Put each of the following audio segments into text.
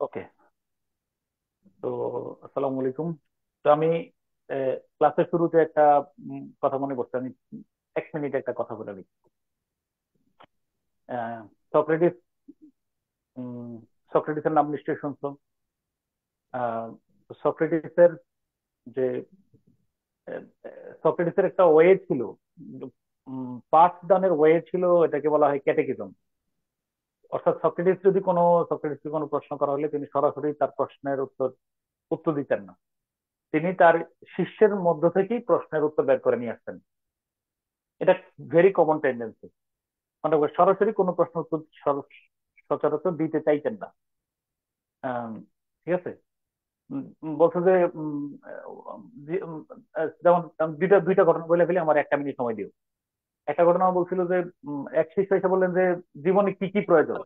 ওকে। তো আসসালামু আলাইকুম। তো আমি ক্লাসের শুরুতে একটা কথা মনে করছি। আমি 1 মিনিট একটা কথা বলে নিই। সক্রেটিস, উম, সক্রেটিসের নাম নিশ্চয়ই শুনছো। আহ, সক্রেটিসের যে আহ, সক্রেটিসের একটা ওয়ে ছিল, পাঠ দানের ওয়ে ছিল, এটাকে বলা হয় ক্যাটেকিজম। অর্থাৎ সক্রেটিসকে কোনো প্রশ্ন করা হলে তিনি সরাসরি তার প্রশ্নের উত্তর উত্তর দিতেন না। তিনি তার শিষ্যের মধ্য থেকেই প্রশ্নের উত্তর বের করে নিয়ে আসতেন। এটা ভেরি কমন টেন্ডেন্সি। মানে সরাসরি কোনো প্রশ্ন উত্তর সচরাচর দিতে চাইতেন না। ঠিক আছে। বলছো যে যেমন আমি দুইটা দুইটা ঘটনা বলে ফেলি, আমার 1 মিনিট সময় দিও। একটা ঘটনা বলছিল যে এক শিষ্য এসে বললেন যে জীবনে কি কি প্রয়োজন।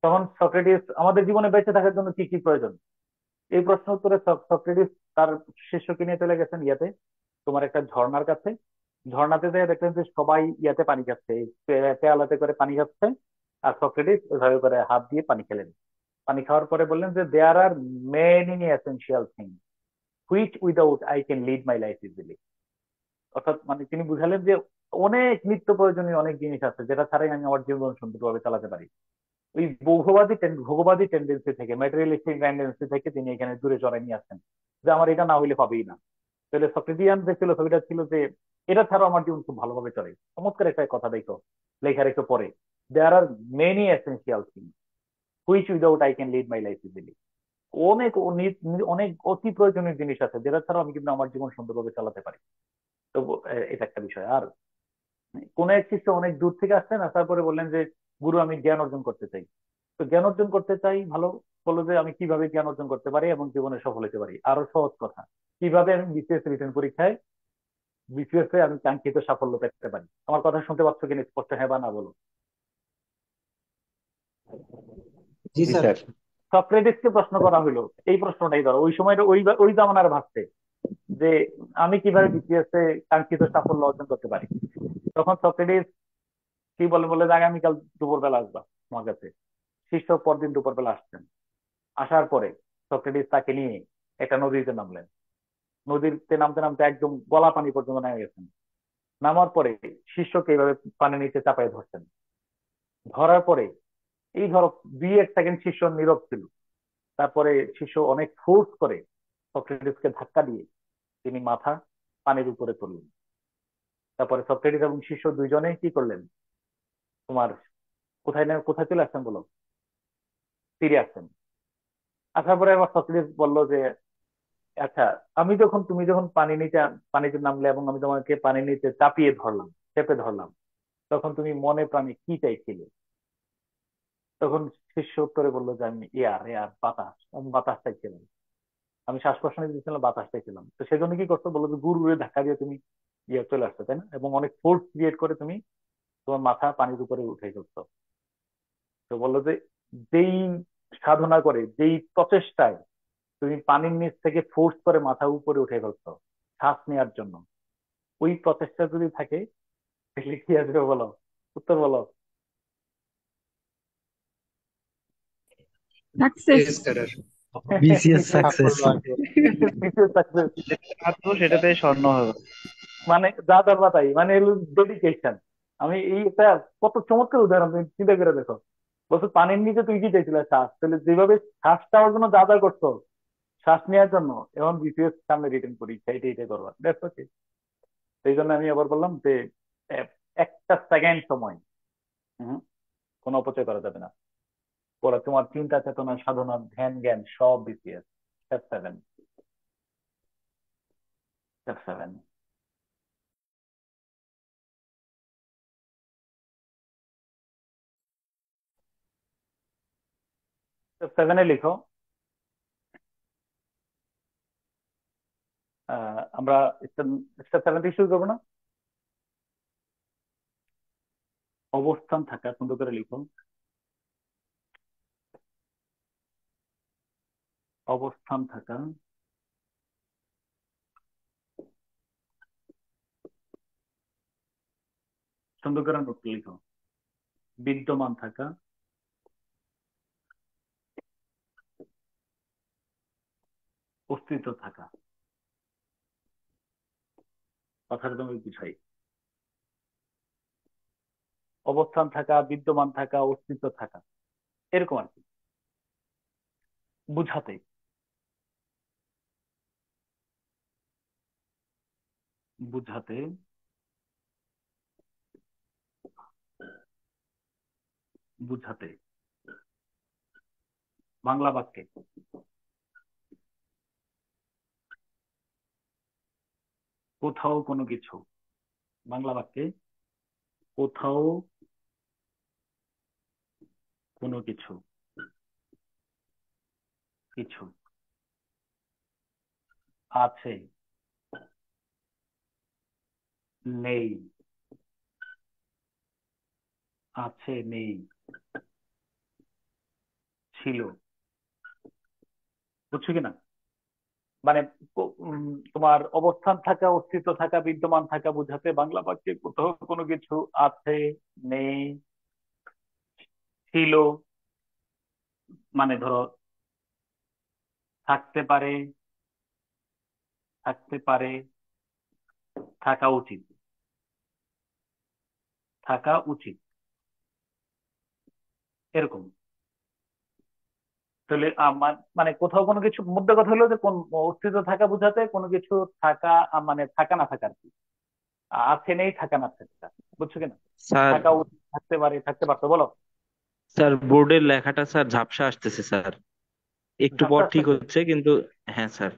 তখন সক্রেটিস, আমাদের জীবনে বেঁচে থাকার জন্য কি কি প্রয়োজন, এই প্রশ্ন উত্তরে সক্রেটিস তার শিষ্যকে নিয়ে চলে গেছেন ইয়াতে, তোমার একটা ঝর্ণার কাছে। ঝর্ণাতে যেয়ে দেখলেন যে সবাই ইয়াতে পানি খাচ্ছে, পেয়ালাতে করে পানি খাচ্ছে। আর সক্রেটিস ওইভাবে করে হাত দিয়ে পানি খেলেন। পানি খাওয়ার পরে বললেন যে there are many essential thing which without I can lead my life easily. অর্থাৎ মানে তিনি বুঝালেন যে অনেক নিত্য প্রয়োজনীয় অনেক জিনিস আছে যেটা ছাড়াই আমি আমার জীবন সুন্দরভাবে চালাতে পারি। ওই ভোগবাদী টেন্ডেন্সি থেকে, ম্যাটেরিয়ালিস্টিক টেন্ডেন্সি থেকে তিনি এখানে দূরে চড়াই নিয়ে আসছেন, যে আমার এটা না হইলে হবেই না। তাহলে সক্রেটিয়ান যে ফিলোসফিটা ছিল যে এটা ছাড়াও আমার জীবন খুব ভালোভাবে চলে। চমৎকার একটা কথা দেখো, লেখার একটু পরে, there are many essential thing which without I can lead my life easily. অনেক অনেক অতি প্রয়োজনীয় জিনিস আছে যেটা ছাড়াও আমি কিন্তু আমার জীবন সুন্দরভাবে চালাতে পারি। তো এটা একটা বিষয়। আর কোন এক শিষ্য অনেক দূর থেকে আসছেন, আসার পরে বললেন যে গুরু, আমি জ্ঞান অর্জন করতে চাই। তো জ্ঞান অর্জন করতে চাই, ভালো। বললো যে আমি কিভাবে জ্ঞান অর্জন করতে পারি এবং জীবনে সফল হতে পারি। আরো সহজ কথা, কিভাবে আমি বিসিএস রিটেন পরীক্ষায় বিসিএস এ আমি কাঙ্ক্ষিত সাফল্য পেতে পারি। আমার কথা শুনতে পাচ্ছ কিনা স্পষ্ট, হ্যাঁ বা না বলো। জি জি স্যার। স্যার। সক্রেটিসকে প্রশ্ন করা হইলো এই প্রশ্নটাই, ধরো ওই সময় ওই ওই জামানার ভাবছে যে আমি কিভাবে বিসিএস এ কাঙ্ক্ষিত সাফল্য অর্জন করতে পারি। তখন সক্রেটিস কি বলে, বলে যে আগামীকাল দুপুরবেলা আসবা আমার কাছে। শিষ্য পরদিন দুপুরবেলা আসছেন। আসার পরে সক্রেটিস তাকে নিয়ে একটা নদীতে নামলেন। নদীতে নামতে নামতে একদম গলা পানি পর্যন্ত নেমে গেছেন। নামার পরে শিষ্যকে এইভাবে পানি নিচে চাপায় ধরছেন। ধরার পরে এই ধরো 2-1 সেকেন্ড শিষ্য নীরব ছিল। তারপরে শিষ্য অনেক ফোর্স করে সক্রেটিসকে ধাক্কা দিয়ে তিনি মাথা পানির উপরে তুললেন। তারপরে সক্রেটিস এবং শিষ্য দুইজনেই কি করলেন, তোমার কোথায় না কোথায় চলে আসছেন বলো, তীরে আসছেন। আসার পরে আবার সক্রেটিস বলল যে আচ্ছা, তুমি যখন পানিতে নামলে এবং আমি তোমাকে পানি নিচে চাপিয়ে ধরলাম, চেপে ধরলাম, তখন তুমি মনে প্রাণে কি চাইছিলে। তখন শিষ্য উত্তরে বললো যে আমি এয়ার এয়ার বাতাস, আমি বাতাস চাইছিলাম। আমি শ্বাস প্রশ্বাস নিতে দিচ্ছিলাম, বাতাস চাইছিলাম। তো সেজন্য কি করছো বললো যে গুরুরে ধাক্কা দিয়ে তুমি চলে আসছো, তাই না, এবং অনেক ফোর্স ক্রিয়েট করে তুমি তোমার মাথা পানির উপরে উঠে ফেলছো। তো বললো যে যেই সাধনা করে, যেই প্রচেষ্টায় তুমি পানির নিচ থেকে ফোর্স করে মাথা উপরে উঠে ফেলছো শ্বাস নেওয়ার জন্য, ওই প্রচেষ্টা যদি থাকে তাহলে কি আসবে বলো, উত্তর বলো। Success. S sir. BCS success. সাফল্য আসবে। বিশেষ success। যেটা কাটবো সেটাতে স্বর্ণ হবে। মানে যা দরবার তাই, মানে ডেডিকেশন। আমি এই একটা কত চমৎকার উদাহরণ, তুমি চিন্তা করে দেখো। বলছো পানির নিচে তুই কি চাইছিলে, শ্বাস। তাহলে যেভাবে শ্বাস নেওয়ার জন্য যা যা করছো, শ্বাস নেওয়ার জন্য এখন বিসিএস সামনে রিটেন পরীক্ষা, এটা করবা, দ্যাটস ওকে। সেই জন্য আমি আবার বললাম যে আহ, 1 সেকেন্ড সময় হম কোনো অপচয় করা যাবে না। ওরা তোমার চিন্তা চেতনা সাধনা ধ্যান জ্ঞান সব বিসিএস। স্টেপ 7। স্টেপ 7। স্টেপ 7 লিখো, আমরা স্টেপ 7 থেকে শুরু করবো না। অবস্থান থাকা, সুন্দর করে লিখো। অবস্থান থাকা, সুন্দর করে নোট লিখো। বিদ্যমান থাকা, অস্তিত্ব থাকা, কথাটা তুমি বুঝাই। অবস্থান থাকা, বিদ্যমান থাকা, অস্তিত্ব থাকা, এরকম আর কি বুঝাতে। বুঝাতে, বুঝাতে বাংলা বাক্যে কোথাও কোনো কিছু, বাংলা বাক্যে কোথাও কোনো কিছু, কিছু আছে, নেই, আছে নেই, ছিল। বুঝছো কিনা? মানে তোমার অবস্থান থাকা, অস্তিত্ব থাকা, বিদ্যমান থাকা বুঝাতে বাংলা বাক্যে কোথাও কোনো কিছু আছে, নেই, ছিল, মানে ধরো থাকতে পারে, থাকতে পারে, থাকা উচিত, থাকা উচিত, এরকম। তাহলে মানে কোথাও কোনো কিছু, মধ্যে কথা হলো যে কোন অস্তিত্ব থাকা বুঝাতে কোনো কিছু থাকা, মানে থাকা না থাকা আর কি, আছে নেই, থাকা না থাকা। বুঝছো কিনা? স্যার। থাকা উচিত, থাকতে পারে, থাকতে পারতো, বলো। স্যার বোর্ডের লেখাটা স্যার ঝাপসা আসতেছে স্যার, একটু পর ঝাপসা ঠিক আসতেছে? হচ্ছে কিন্তু। হ্যাঁ স্যার।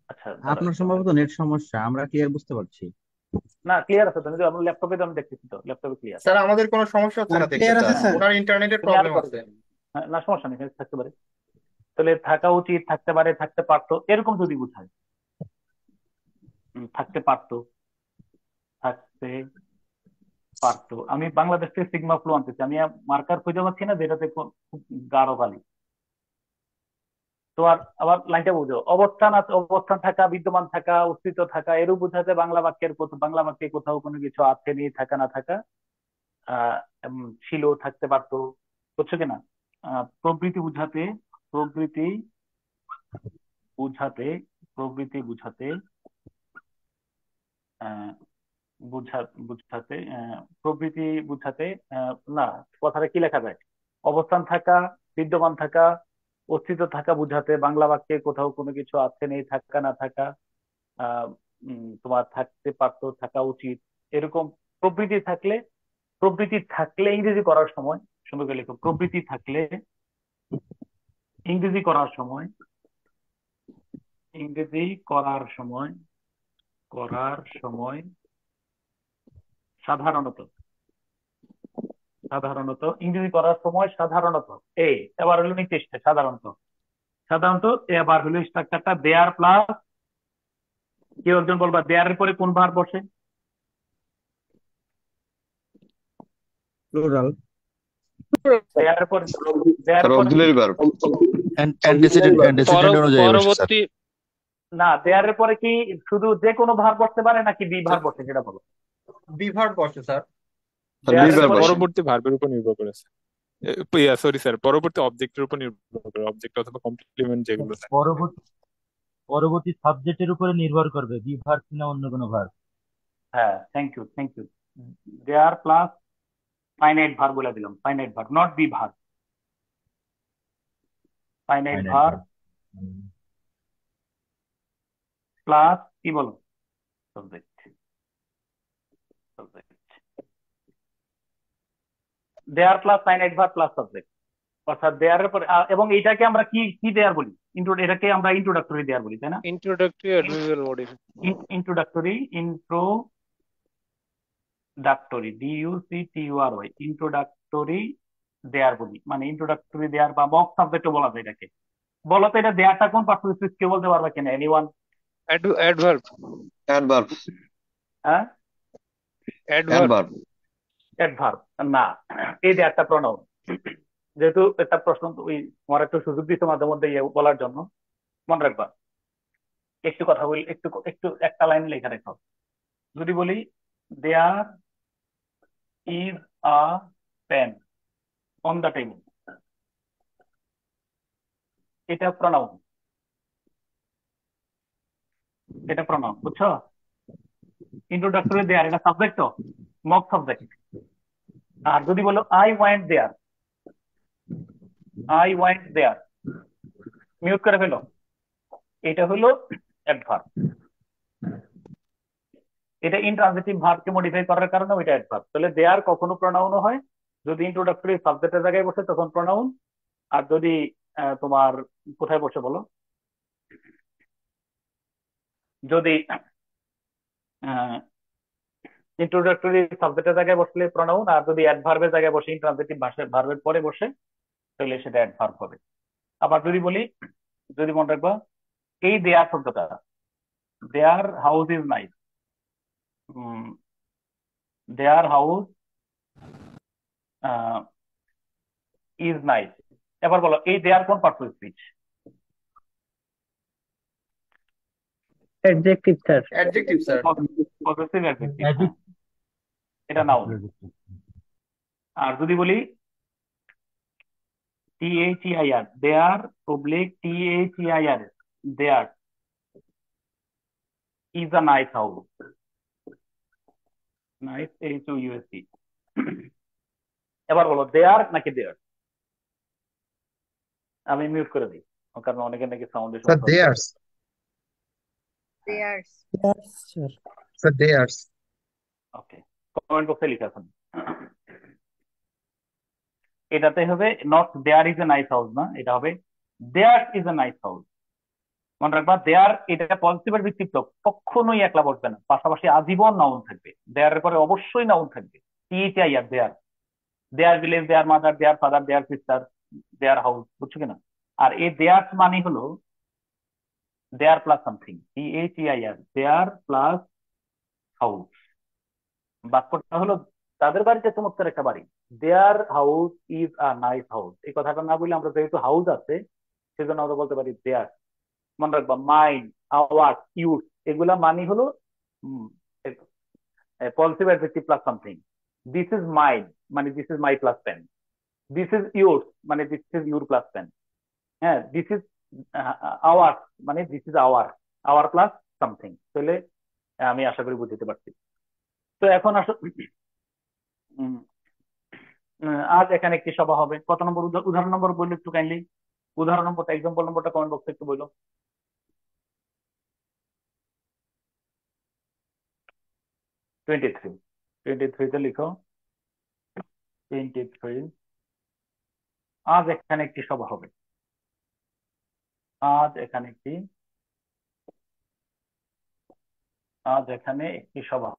আচ্ছা দাঁড়াও আপনার একটু সম্ভবত নেট সমস্যা, আমরা ক্লিয়ার বুঝতে পারছি। না, ক্লিয়ার আছে তো, আমি আমার ল্যাপটপে তো আমি দেখতেছি, তো ল্যাপটপে ক্লিয়ার। স্যার আমাদের কোনো সমস্যা হচ্ছে না দেখতে, ক্লিয়ার আছে স্যার হ্যাঁ, স্যার। ওনার ইন্টারনেটের তুমি আরো প্রবলেম করো। আছে। হ্যাঁ, না সমস্যা নেই, থাকতে পারে। তাহলে থাকা উচিত, থাকতে পারে, থাকতে পারতো, এরকম যদি বুঝায়। থাকতে পারতো, থাকতে পারতো। আমি বাংলাদেশ থেকে সিগমা ফ্লু আনতেছি, আমি মার্কার খুঁজে পাচ্ছি না যেটাতে খুব গাঢ় কালি। তো আর আবার লাইনটা বুঝো, অবস্থান আছে, অবস্থান থাকা, বিদ্যমান থাকা, অস্তিত্ব থাকা, এরও বুঝাতে বাংলা বাক্যের বাংলা বাক্যে কোথাও কোনো কিছু আছে নেই, থাকা না থাকা, আহ ছিল, থাকতে পারতো। বুঝছো কিনা? প্রবৃতি বুঝাতে, প্রবৃতি বুঝাতে, প্রবৃতি বুঝাতে, আহ বুঝাতে, প্রবৃতি বুঝাতে, না, কথাটা কি লেখা যায়? অবস্থান থাকা, বিদ্যমান থাকা, অস্তিত্ব থাকা বুঝাতে বাংলা বাক্যে কোথাও কোনো কিছু আছে নেই, থাকা না থাকা, আহ তোমার থাকতে পারতো, থাকা উচিত, এরকম। প্রবৃতি থাকলে, প্রবৃতি থাকলে ইংরেজি করার সময়, সুন্দর করে লিখো, প্রবৃতি থাকলে ইংরেজি করার সময়, ইংরেজি করার সময়, করার সময় সাধারণত, সাধারণত ইংরেজি করার সময় সাধারণত, এবার হলো নির্দিষ্ট, সাধারণত, সাধারণত এবার হলো স্ট্রাকচারটা দেয়ার প্লাস, কেউ একজন বলবা দেয়ারের পরে কোন ভার্ব বসে? প্লুরাল। দেয়ারের পরে, স্যার দেয়ারের পরে অক্সিলারি ভার্ব। অ্যান্টিসিডেন্ট অ্যান্টিসিডেন্ট অনুযায়ী বসে স্যার। পরবর্তী না, দেয়ারের পরে কি শুধু যে কোনো ভার্ব বসতে পারে নাকি বি ভার্ব বসে সেটা বলো। বিভার বসে স্যার। স্যার বি দেয়ারের ভার্ব পরে, বসে। পরবর্তী ভার্বের উপর নির্ভর করে স্যার। সরি স্যার, পরবর্তী অবজেক্টের উপর নির্ভর করে, অবজেক্ট অথবা কমপ্লিমেন্ট যেগুলো থাকে। পরবর্তী পরবর্তী সাবজেক্টের উপরে নির্ভর করবে বি ভার্ব কিনা অন্য কোনো ভার্ব। হ্যাঁ, thank you, thank you. There plus finite verb বলে দিলাম, finite verb, not be verb, finite finite verb verb. Plus কি বলো, subject, subject, there plus finite verb plus subject, অর্থাৎ দেয়ারের পরে এবং এটাকে আমরা কি কি দেয়ার বলি? এটাকে আমরা ইন্ট্রোডাক্টরি দেয়ার বলি, তাই না? Introductory adverbial modifier. Introductory, introductory, DUCTURY, introductory there বলি, মানে ইন্ট্রোডাক্টরি দেয়ার বা মক সাবজেক্টও বলা যায় এটাকে। বলো তো এটা দেয়ারটা কোন পার্টনার সুইচ, কে বলতে পারবে কিনা, এনিওয়ান? অ্যাডভার্ব। অ্যাডভার্ব। হ্যাঁ, অ্যাডভার্ব। অ্যাডভার্ব। অ্যাডভার্ব না, এই দেয়ারটা প্রনাউন। যেহেতু একটা প্রশ্ন ওই তোমার একটু সুযোগ দিতে মাঝে মধ্যে বলার জন্য, মনে রাখবা। একটু কথা বলি, একটু একটু একটা লাইন লেখা রেখো। যদি বলি there is a pen on the table, এটা প্রনাউন। এটা প্রনাউন, বুঝছো? ইন্ট্রোডাক্টরি দেয়ার এটা সাবজেক্ট, তো মক সাবজেক্ট। আর যদি বলো I went there, I went there, mute করে ফেলো, এটা হলো অ্যাডভার্ব। এটা ইনট্রানজিটিভ ভার্বকে মডিফাই করার কারণে ওইটা অ্যাডভার্ব। তাহলে দেয়ার কখনো প্রনাউনও হয়, যদি ইন্ট্রোডাক্টরি সাবজেক্টের জায়গায় বসে তখন প্রনাউন। আর যদি তোমার কোথায় বসে বলো, যদি ইন্ট্রোডাক্টরি সাবজেক্টের জায়গায় বসলে প্রনাউন, আর যদি অ্যাডভার্বের জায়গায় বসে ইন্ট্রানজিটিভ ভার্বের পরে বসে তাহলে সেটা অ্যাডভার্ব হবে। আবার যদি বলি, যদি মনে রাখবা এই দেয়ার শব্দটা, their house is nice, their house is nice. এবার বলো এই দেয়ার কোন parts speech? Adjective sir. Adjective sir. Positive adjective, adjective এটা নাউন। আর যদি বলি THEIR, their public, THEIR, there is a nice house, nice HOUSE। এবার বলো দেয়ার নাকি দেয়ার? আমি মিউট করে দিই, কারণ অনেকে নাকি সাউন্ডের স্যার সমস্যা হচ্ছে। There's, there's. Sir there's. Okay, comment বক্সে লিখে আসুন। এটাতে হবে not there is a nice house, না, এটা হবে there is a nice house. মনে রাখবা দেয়ার এটা পজিটিভের ভিত্তিতে কখনোই একলা বসবে না, পাশাপাশি আজীবন নাউন থাকবে। দেয়ারের পরে অবশ্যই নাউন থাকবে। THEIR, their, their village, their mother, their father, their sister, their house, বুঝছো কিনা? আর এই দেয়ার মানে হলো their plus something, THEIR, their plus house. বাক্যটা হলো তাদের বাড়িতে চমৎকার একটা বাড়ি, their house is a nice house. এই কথাটা না বলে আমরা যেহেতু হাউস আছে সেজন্য আমরা বলতে পারি দেয়ার। মনে রাখবা মাইন্ড, আওয়ার, ইউর, এগুলা মানে হলো positive adjective plus something. This is mine মানে this is my plus pen, this is your মানে this is your plus pen. হ্যাঁ, দিস ইজ আওয়ার মানে this is our, our plus something. তাহলে আমি আশা করি বুঝতে পারছি। তো এখন আসো, আজ এখানে একটি সভা হবে। কত নম্বর উদাহরণ নম্বর বললো একটু কাইন্ডলি, উদাহরণ নম্বরটা, এক্সাম্পল নম্বরটা কমেন্ট বক্সে একটু বললো। 23, 23তে লিখো 23। আজ এখানে একটি সভা হবে, আজ এখানে একটি, আজ এখানে একটি সভা।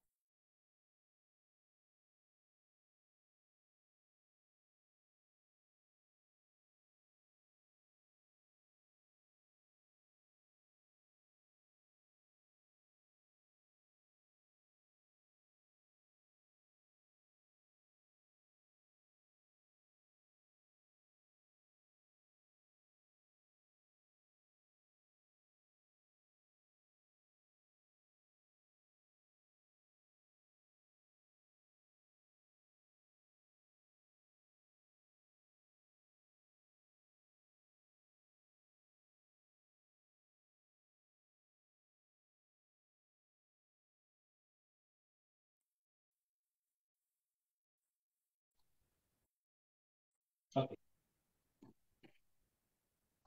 ওকে,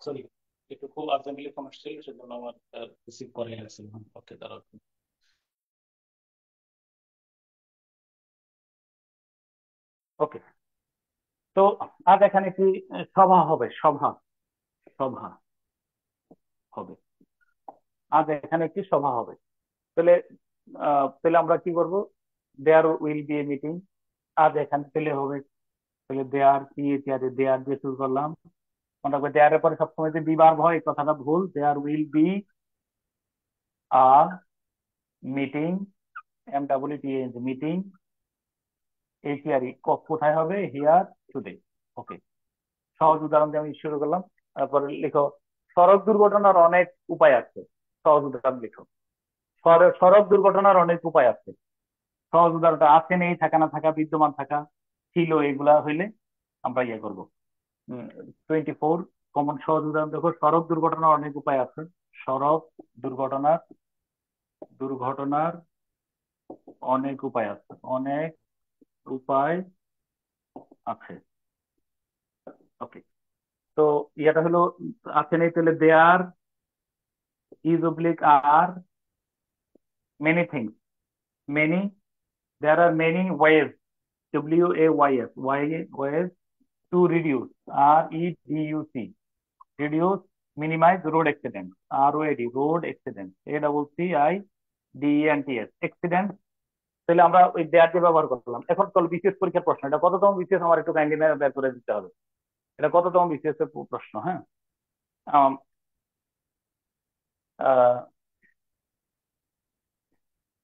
সরি, একটু খুব আর্জেন্টলি ফোন আসছিল সেজন্য আমার রিসিভ করে গেছিলাম। ওকে, দাঁড়াও। ওকে, তো আজ এখানে কি সভা হবে, সভা, সভা হবে, আজ এখানে একটি সভা হবে। তাহলে তাহলে আমরা কি করব, there will be a meeting, আজ এখানে তাহলে হবে, তাহলে দেয়ার দেয়ার দিয়ে শুরু করলাম। মনে রাখবে দেয়ারের পরে সবসময় যে বি ভার্ব হয় এই কথাটা ভুল। দেয়ার will be a meeting, MWTING, meeting, HERE, কোথায় হবে, হিয়ার টুডে। ওকে, সহজ উদাহরণ দিয়ে আমি শুরু করলাম। তারপরে লিখো সড়ক দুর্ঘটনার অনেক উপায় আছে, সহজ উদাহরণ লিখো। সড়ক দুর্ঘটনার অনেক উপায় আছে। সহজ উদাহরণটা আছে, নেই, থাকা, না থাকা, বিদ্যমান থাকা, ছিল, এগুলা হইলে আমরা ইয়ে করবো। 24 কমন সহজ উদাহরণ দেখো, সড়ক দুর্ঘটনার অনেক উপায় আছে, সড়ক দুর্ঘটনার দুর্ঘটনার অনেক উপায় আছে, অনেক উপায় আছে। ওকে, তো ইয়াটা হলো আছে নেই, তাহলে there is oblique are many things, many, there are many ways, ways, ways to reduce, reduc, reduce, minimize road accidents, ROAD, road accidents, ACCIDENTS, accident। তাহলে আমরা ওই দেয়ার দিয়ে ব্যবহার করলাম। এখন চলো বিসিএস পরীক্ষার প্রশ্ন, এটা কততম বিসিএস আমার একটু কাইন্ডলি বের করে দিতে হবে। এটা কততম বিসিএস এর প্রশ্ন? হ্যাঁ, আম, আহ,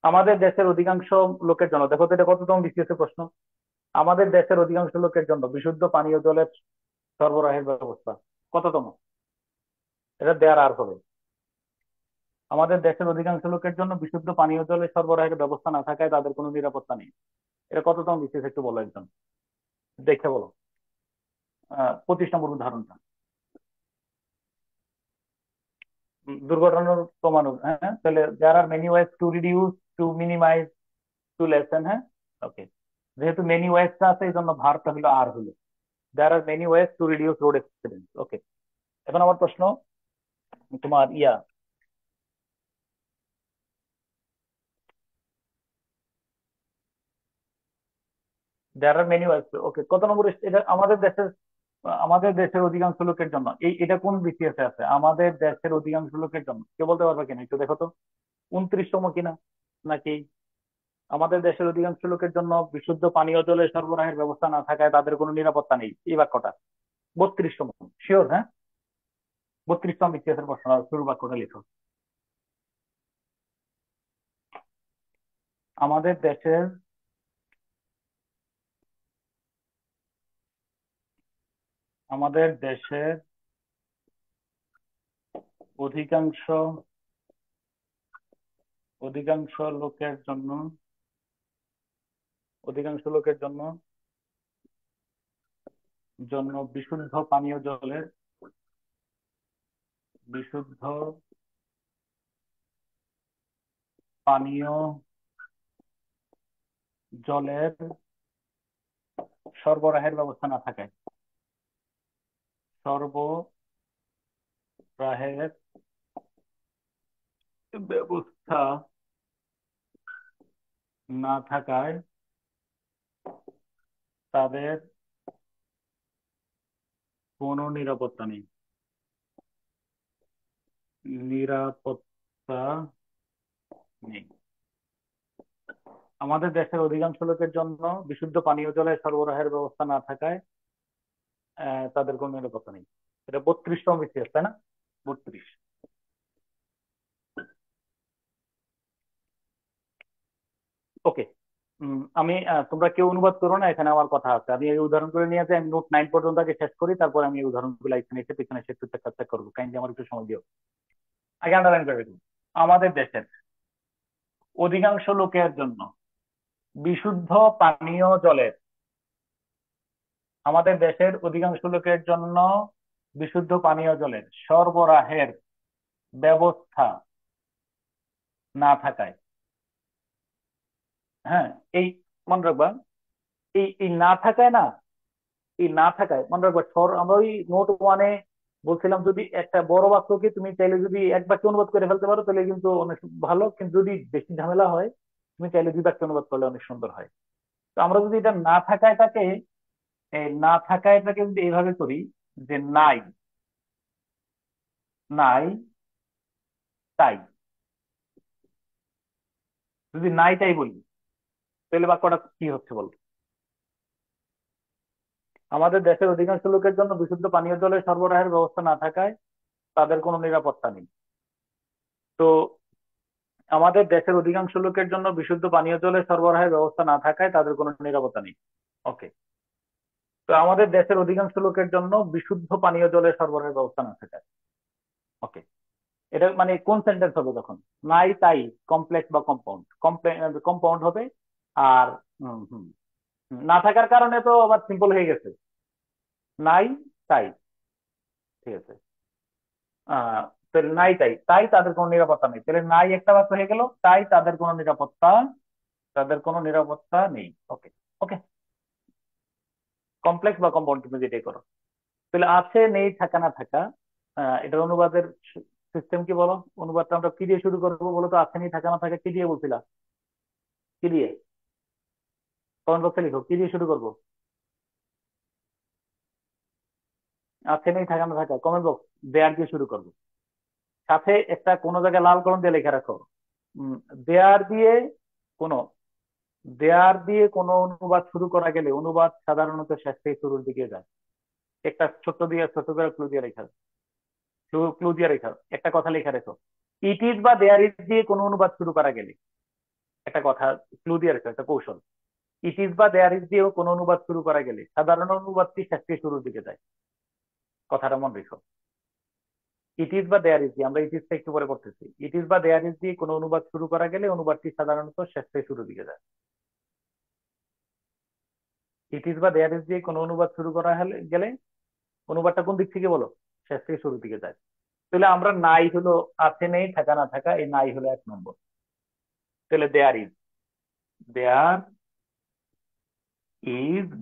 আমাদের দেশের অধিকাংশ লোকের জন্য, দেখো তো এটা কততম বিসিএস এর প্রশ্ন। আমাদের দেশের অধিকাংশ লোকের জন্য বিশুদ্ধ পানীয় জলের সরবরাহের ব্যবস্থা কততম? এটা দেয়ার আর হবে। আমাদের দেশের অধিকাংশ লোকের জন্য বিশুদ্ধ পানীয় জলের সরবরাহের ব্যবস্থা না থাকায় তাদের কোনো নিরাপত্তা নেই। এটা কততম বিসিএস একটু বলো একজন, দেখে বলো। 25 নম্বর উদাহরণটা, দুর্ঘটনার কমানো। হ্যাঁ, তাহলে there are many ways to reduce, to minimize, to lessen. হ্যাঁ, ওকে, যেহেতু মেনি ওয়েজটা আছে এই জন্য ভার্বটা হলো আর হলো। There are many ways to reduce road accident. Okay, এখন আমার প্রশ্ন তোমার দেয়ার আর মেনি ওয়েজ। ওকে, কত নম্বর এটা? আমাদের দেশের অধিকাংশ লোকের জন্য, এটা কোন বিসিএস এ আছে? আমাদের দেশের অধিকাংশ লোকের জন্য কেউ বলতে পারবে কিনা একটু দেখো তো, 29তম কিনা নাকি? আমাদের দেশের অধিকাংশ লোকের জন্য বিশুদ্ধ পানীয় জলের সরবরাহের ব্যবস্থা না থাকায় তাদের কোনো নিরাপত্তা নেই, এই বাক্যটা 32তম। শিওর? হ্যাঁ, 32তম বিসিএস এর প্রশ্ন, শুরু বাক্যটা লিখো। আমাদের দেশের আমাদের দেশের অধিকাংশ অধিকাংশ লোকের জন্য অধিকাংশ লোকের জন্য জন্য বিশুদ্ধ পানীয় জলের সরবরাহের ব্যবস্থা না থাকায় সরবরাহের ব্যবস্থা না থাকায় তাদের কোনো নিরাপত্তা নেই, নিরাপত্তা নেই। আমাদের দেশের অধিকাংশ লোকের জন্য বিশুদ্ধ পানীয় জলের সরবরাহের ব্যবস্থা না থাকায় তাদের কোনো নিরাপত্তা নেই। এটা 32তম বিসিএস, তাই না? 32। ওকে, আমি তোমরা কেউ অনুবাদ করো না, এখানে আমার কথা আছে। আমি এই উদাহরণ করে নিয়ে যাই, আমি নোট 9 পর্যন্ত আগে শেষ করি, তারপর আমি এই উদাহরণগুলো এখানে এসে পিছনে এসে একটু চেক করবো। কাইন্ডলি আমার একটু সময় দিও, আগে আন্ডারলাইন করে দিই। আমাদের দেশের অধিকাংশ লোকের জন্য বিশুদ্ধ পানীয় জলের আমাদের দেশের অধিকাংশ লোকের জন্য বিশুদ্ধ পানীয় জলের সরবরাহের ব্যবস্থা না থাকায়, হ্যাঁ, এই মনে রাখবা, এই এই না থাকায় না, এই না থাকায় মনে রাখবা। আমরা ওই নোট ওয়ানে বলছিলাম, যদি একটা বড় বাক্যকে তুমি চাইলে যদি এক বাক্যে অনুবাদ করে ফেলতে পারো তাহলে কিন্তু অনেক ভালো, কিন্তু যদি বেশি ঝামেলা হয় তুমি চাইলে 2 বাক্যে অনুবাদ করলে অনেক সুন্দর হয়। তো আমরা যদি এটা না থাকায়টাকে, এই না থাকায়টাকে যদি এইভাবে করি যে নাই, নাই তাই, যদি নাই তাই বলি তাহলে বাক্যটা কি হচ্ছে বল? আমাদের দেশের অধিকাংশ লোকের জন্য বিশুদ্ধ পানীয় জলের সরবরাহের ব্যবস্থা না থাকায় তাদের কোনো নিরাপত্তা নেই। তো আমাদের দেশের অধিকাংশ লোকের জন্য বিশুদ্ধ পানীয় জলের সরবরাহের ব্যবস্থা না থাকায় তাদের কোনো নিরাপত্তা নেই। ওকে, তো আমাদের দেশের অধিকাংশ লোকের জন্য বিশুদ্ধ পানীয় জলের সরবরাহের ব্যবস্থা না থাকায়। ওকে, এটা মানে কোন সেন্টেন্স হবে তখন? নাই তাই কমপ্লেক্স বা কম্পাউন্ড? কম্পাউন্ড হবে। আর হুম হুম না থাকার কারণে তো আবার সিম্পল হয়ে গেছে, নাই তাই। ঠিক আছে, তাহলে নাই তাই তাই তাদের কোনো নিরাপত্তা নেই, তাহলে নাই একটা বাক্য হয়ে গেল, তাই তাদের কোনো নিরাপত্তা নেই। ওকে। ওকে, কমপ্লেক্স বা কম্পাউন্ড তুমি যেটাই করো। তাহলে আছে নেই থাকা না থাকা, এটার অনুবাদের সিস্টেম কি বলো? অনুবাদটা আমরা কি দিয়ে শুরু করবো বলো তো? আছে নেই থাকা না থাকা কি দিয়ে বলছিলা? কি দিয়ে? কমেন্ট বক্সে লিখো, কি দিয়ে শুরু করবো? আছে নেই থাকা না থাকা, কমেন্ট বক্স দেয়ার দিয়ে শুরু করবো। সাথে একটা কোনো জায়গায় লাল কলম দিয়ে লেখা রাখো, উম, দেয়ার দিয়ে কোনো দেয়ার দিয়ে কোনো অনুবাদ শুরু করা গেলে অনুবাদ সাধারণত শেষ থেকে শুরুর দিকে যায়। একটা ছোট করে ক্লু দিয়ে রেখা একটা কথা লেখা রেখো। ইট ইজ বা দেয়ার ইজ দিয়ে কোনো অনুবাদ শুরু করা গেলে একটা কথা ক্লু দিয়ে রেখো, একটা কৌশল। ইট ইজ বা দেয়ার ইজ দিয়েও কোনো অনুবাদ শুরু করা গেলে সাধারণ অনুবাদটি শেষ থেকে শুরুর দিকে যায়। কথাটা মনে রেখো। ইট ইজ বা দেয়ার ইজ দিয়ে, আমরা ইট ইজটা একটু পরে করতেছি, ইট ইজ বা দেয়ার ইজ দিয়ে কোনো অনুবাদ শুরু করা গেলে অনুবাদটি সাধারণত শেষ থেকে শুরুর দিকে যায়। ইট ইজ বা দেয়ার ইজ দিয়ে কোনো অনুবাদ শুরু করা গেলে অনুবাদটা কোন দিক থেকে বলো? শেষ থেকে শুরুর দিকে যায়। তাহলে আমরা নাই হলো আছে নেই থাকা না থাকা, এই নাই হলো 1 নম্বর। তাহলে দেয়ার ইজ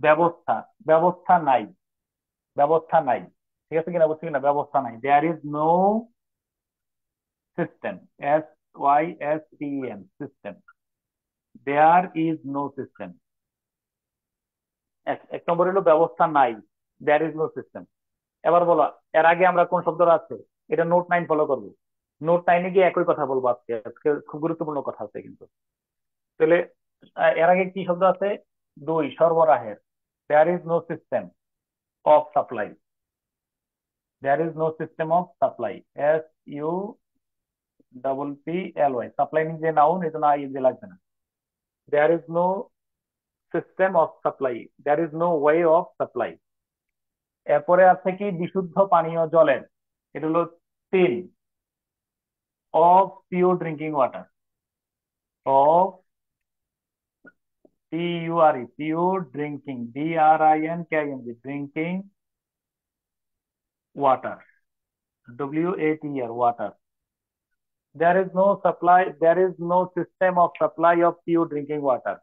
ব্যবস্থা, ব্যবস্থা নাই, ব্যবস্থা নাই, ঠিক আছে কিনা? বুঝছি কিনা? ব্যবস্থা নাই। There is no system, SYSTEM, system. There is no system. 1 নম্বর হলো ব্যবস্থা নাই, দেয়ার ইজ নো সিস্টেম। এবার বলো, এর আগে আমরা কোন শব্দটা আছে? এটা নোট 9 ফলো করবো। নোট 9-এ গিয়ে একই কথা বলবো আজকে, আজকে খুব গুরুত্বপূর্ণ কথা আছে কিন্তু। তাহলে এর আগে কি শব্দ আছে? 2, সরবরাহের। There is no system of supply, there is no system of supply, SUPPLY। Supply নিজে নাউন, এই জন্য আই যে লাগবে না। There is no system of supply, there is no way of supply. এরপরে আছে কি? বিশুদ্ধ পানীয় জলের। এটা হলো 3, of pure drinking water, of PURE, pure drinking, DRINKING, drinking water, WATER, water. There is no supply, there is no system of supply of pure drinking water.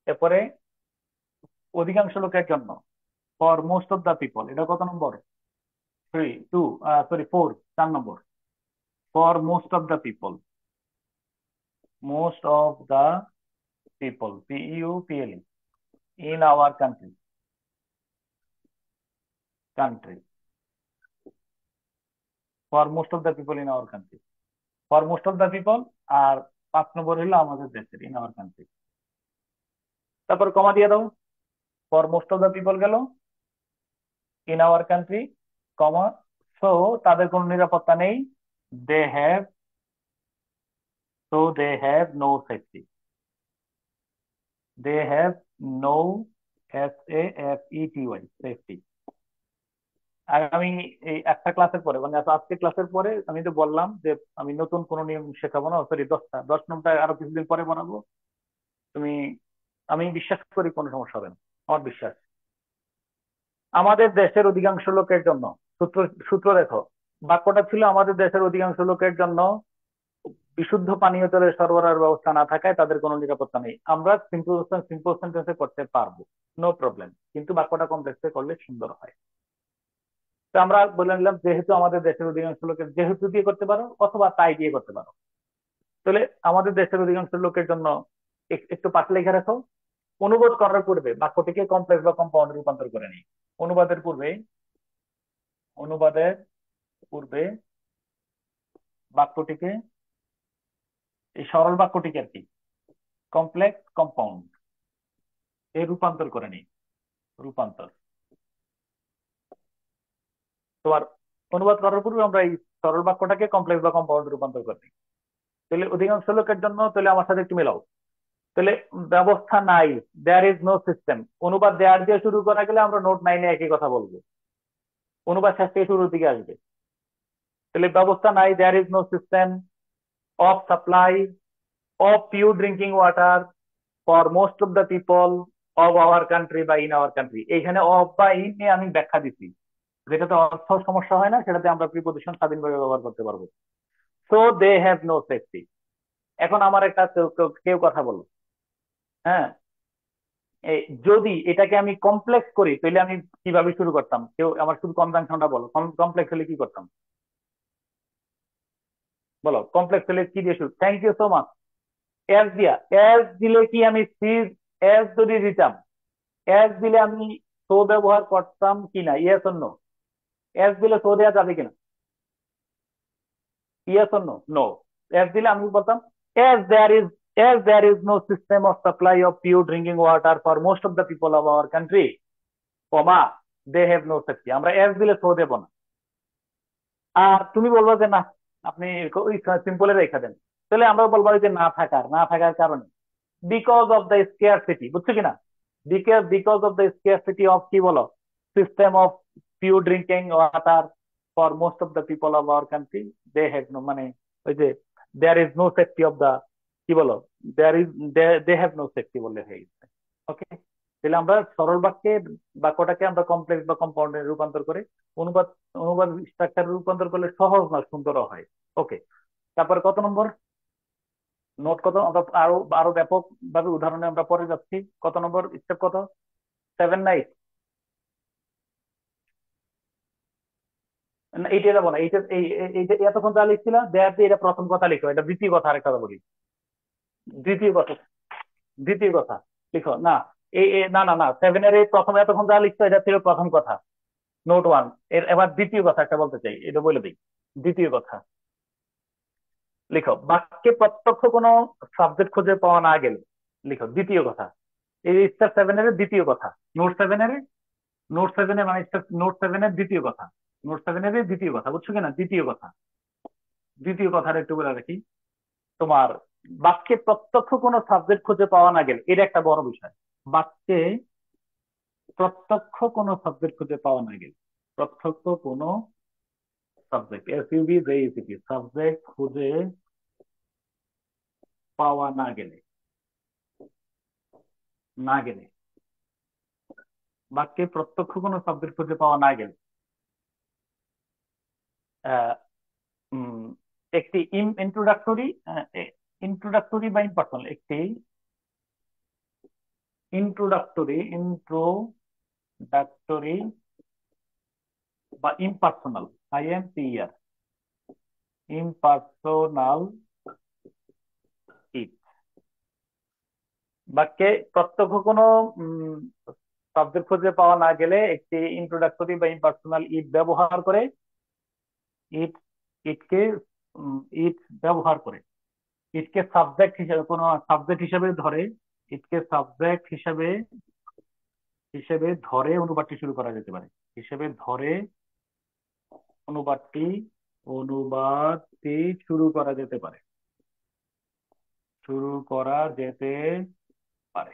এরপরে অধিকাংশ লোকের জন্য, for most of the people. এটা কত নম্বর? 4 নম্বর। For most of the people, most of the people, PEOPLE, in our country, for most of the people in our country, for most of the people. আর 5 নম্বর হলো আমাদের দেশের, in our country. তারপর কমা দিয়ে দাও, for most of the people গেল, ইন আওয়ার কান্ট্রি, কমা। সো তাদের কোনো নিরাপত্তা নেই, they have, they have no safety, they have no, SAFETY, safety. আর আমি এই একটা ক্লাসের পরে, মানে আজকে ক্লাসের পরে আমি তো বললাম যে আমি নতুন কোনো নিয়ম শেখাবো না, সরি 10 নম্বরটা আরো কিছুদিন পরে বানাবো। তুমি, আমি বিশ্বাস করি কোনো সমস্যা হবে না, আমার বিশ্বাস। আমাদের দেশের অধিকাংশ লোকের জন্য, সূত্র সূত্র দেখো, বাক্যটা ছিল আমাদের দেশের অধিকাংশ লোকের জন্য বিশুদ্ধ পানীয় জলের সরবরাহের ব্যবস্থা না থাকায় তাদের কোনো নিরাপত্তা নেই। আমরা সিম্পল সেন্টেন্সে করতে পারবো, নো প্রবলেম, কিন্তু বাক্যটা কমপ্লেক্সে করলে সুন্দর হয়। তো আমরা বলে নিলাম যেহেতু আমাদের দেশের অধিকাংশ লোকের, যেহেতু দিয়ে করতে পারো অথবা তাই দিয়ে করতে পারো। তাহলে আমাদের দেশের অধিকাংশ লোকের জন্য একটু পাশে লেখা রাখো। অনুবাদ করার পূর্বে বাক্যটিকে কমপ্লেক্স বা কম্পাউন্ডে রূপান্তর করে নিই। অনুবাদের পূর্বে, অনুবাদের পূর্বে বাক্যটিকে, এই সরল বাক্যটিকে আর কি, কমপ্লেক্স কম্পাউন্ড এ রূপান্তর করে নিই। রূপান্তর, তোমার অনুবাদ করার পূর্বে আমরা এই সরল বাক্যটাকে কমপ্লেক্স বা কম্পাউন্ড রূপান্তর করে নিই। তাহলে অধিকাংশ লোকের জন্য, তাহলে আমার সাথে একটু মেলাও। তাহলে ব্যবস্থা নাই, দেয়ার ইজ নো সিস্টেম। অনুবাদ দেয়ার দিয়ে শুরু করা গেলে আমরা নোট 9-এ একই কথা বলবো, অনুবাদ শেষ থেকে শুরুর দিকে আসবে। তাহলে ব্যবস্থা নাই, there is no system of supply of pure drinking water for most of the people of our country বা ইন আওয়ার কান্ট্রি। এইখানে অফ বা ইন নিয়ে আমি ব্যাখ্যা দিচ্ছি, যেটাতে অর্থ সমস্যা হয় না, সেটাতে আমরা প্রিপজিশন স্বাধীনভাবে ব্যবহার করতে পারবো। So they have no safety. এখন আমার একটা কেউ কথা বললো, হ্যাঁ, যদি এটাকে আমি কমপ্লেক্স করি তাহলে আমি কিভাবে শুরু করতাম? কেউ আমার শুধু কনজাংশনটা বলো, কমপ্লেক্স হলে কি করতাম? বলো, কমপ্লেক্স হলে কি দিয়ে শুরু? Thank you so much. S দিয়া, এস দিলে কি আমি সিজ, এস যদি দিতাম, এস দিলে আমি সো ব্যবহার করতাম কিনা? Yes or no? এস দিলে সো দেওয়া যাবে কিনা? Yes or no? No. S দিলে আমি বলতাম as there is as there is no system of supply of pure drinking water for most of the people of our country, comma they have no safety। আমরা S দিলে so দেব না। আর তুমি বলবো যে না, আপনি ওই সিম্পলে রেখে দেন, তাহলে আমরা বলবো যে না থাকার কারণে, বিকজ অফ দ্য স্কেয়ারসিটি, বুঝছো কিনা? Because of the scarcity of কি বলো, system of pure drinking water for most of the people of our country, they have no, মানে ওই যে there is no safety of the, কি বলো, there is, they have no safety বললে হয়ে গেছে। ওকে, তাহলে আমরা সরল বাক্যে বাক্যটাকে আমরা কমপ্লেক্স বা কম্পাউন্ডে রূপান্তর করে অনুবাদ অনুবাদ স্ট্রাকচারে রূপান্তর করলে সহজ না, সুন্দরও হয়। ওকে, তারপরে কত নম্বর নোট? কত আমরা আরো আরো ব্যাপক ভাবে উদাহরণে আমরা পরে যাচ্ছি। কত নম্বর স্টেপ? কত? 7 না 8? এইটা যাবো না, এইটা এইটা এতক্ষণ যা লিখছিলাম দেয়াতে, এটা প্রথম কথা লিখো, এটা দ্বিতীয় কথা। আরেকটা কথা বলি, দ্বিতীয় কথা, দ্বিতীয় কথা লিখো না। না না না, 7 এর এই প্রথম এতক্ষণ যা লিখছো এটা ছিল প্রথম কথা, নোট 1। এবার দ্বিতীয় কথা একটা বলতে চাই, এটা বলে দিই। দ্বিতীয় কথা লিখো, বাক্যে প্রত্যক্ষ কোনো সাবজেক্ট খুঁজে পাওয়া না গেলে, লিখো দ্বিতীয় কথা। এই স্টেপ 7 এর দ্বিতীয় কথা, নোট 7 এর, নোট 7 এর মানে নোট 7 এর দ্বিতীয় কথা, নোট 7 এর দ্বিতীয় কথা, বুঝছো কিনা? দ্বিতীয় কথা, দ্বিতীয় কথাটা একটু বলে রাখি। তোমার বাক্যে প্রত্যক্ষ কোনো সাবজেক্ট খুঁজে পাওয়া না গেলে, এটা একটা বড় বিষয়। বাক্যে প্রত্যক্ষ কোনো সাবজেক্ট খুঁজে পাওয়া না গেলে, প্রত্যক্ষ কোনো সাবজেক্ট, এসইউবি জেইসিপি, সাবজেক্ট খুঁজে পাওয়া না গেলে, না গেলে, বাক্যে প্রত্যক্ষ কোনো সাবজেক্ট খুঁজে পাওয়া না গেলে, আহ, একটি ইন্ট্রোডাক্টরি, ইন্ট্রোডাক্টরি বা ইম্পার্সোনাল, একটি ইন্ট্রোডাক্টরি বা ইম্পার্সোনাল, আইএমপিআর, ইম্পার্সোনাল ইট, বাক্যে প্রত্যক্ষ কোনো সাবজেক্ট খুঁজে পাওয়া না গেলে একটি ইন্ট্রোডাক্টরি বা ইম্পার্সোনাল ইট ব্যবহার করে, ইট ইটকে ইট ব্যবহার করে, ইটকে সাবজেক্ট হিসেবে, কোনো সাবজেক্ট হিসেবে ধরে, ইটকে সাবজেক্ট হিসেবে হিসেবে ধরে অনুবাদটি শুরু করা যেতে পারে, হিসেবে ধরে অনুবাদটি অনুবাদটি শুরু করা যেতে পারে, শুরু করা যেতে পারে।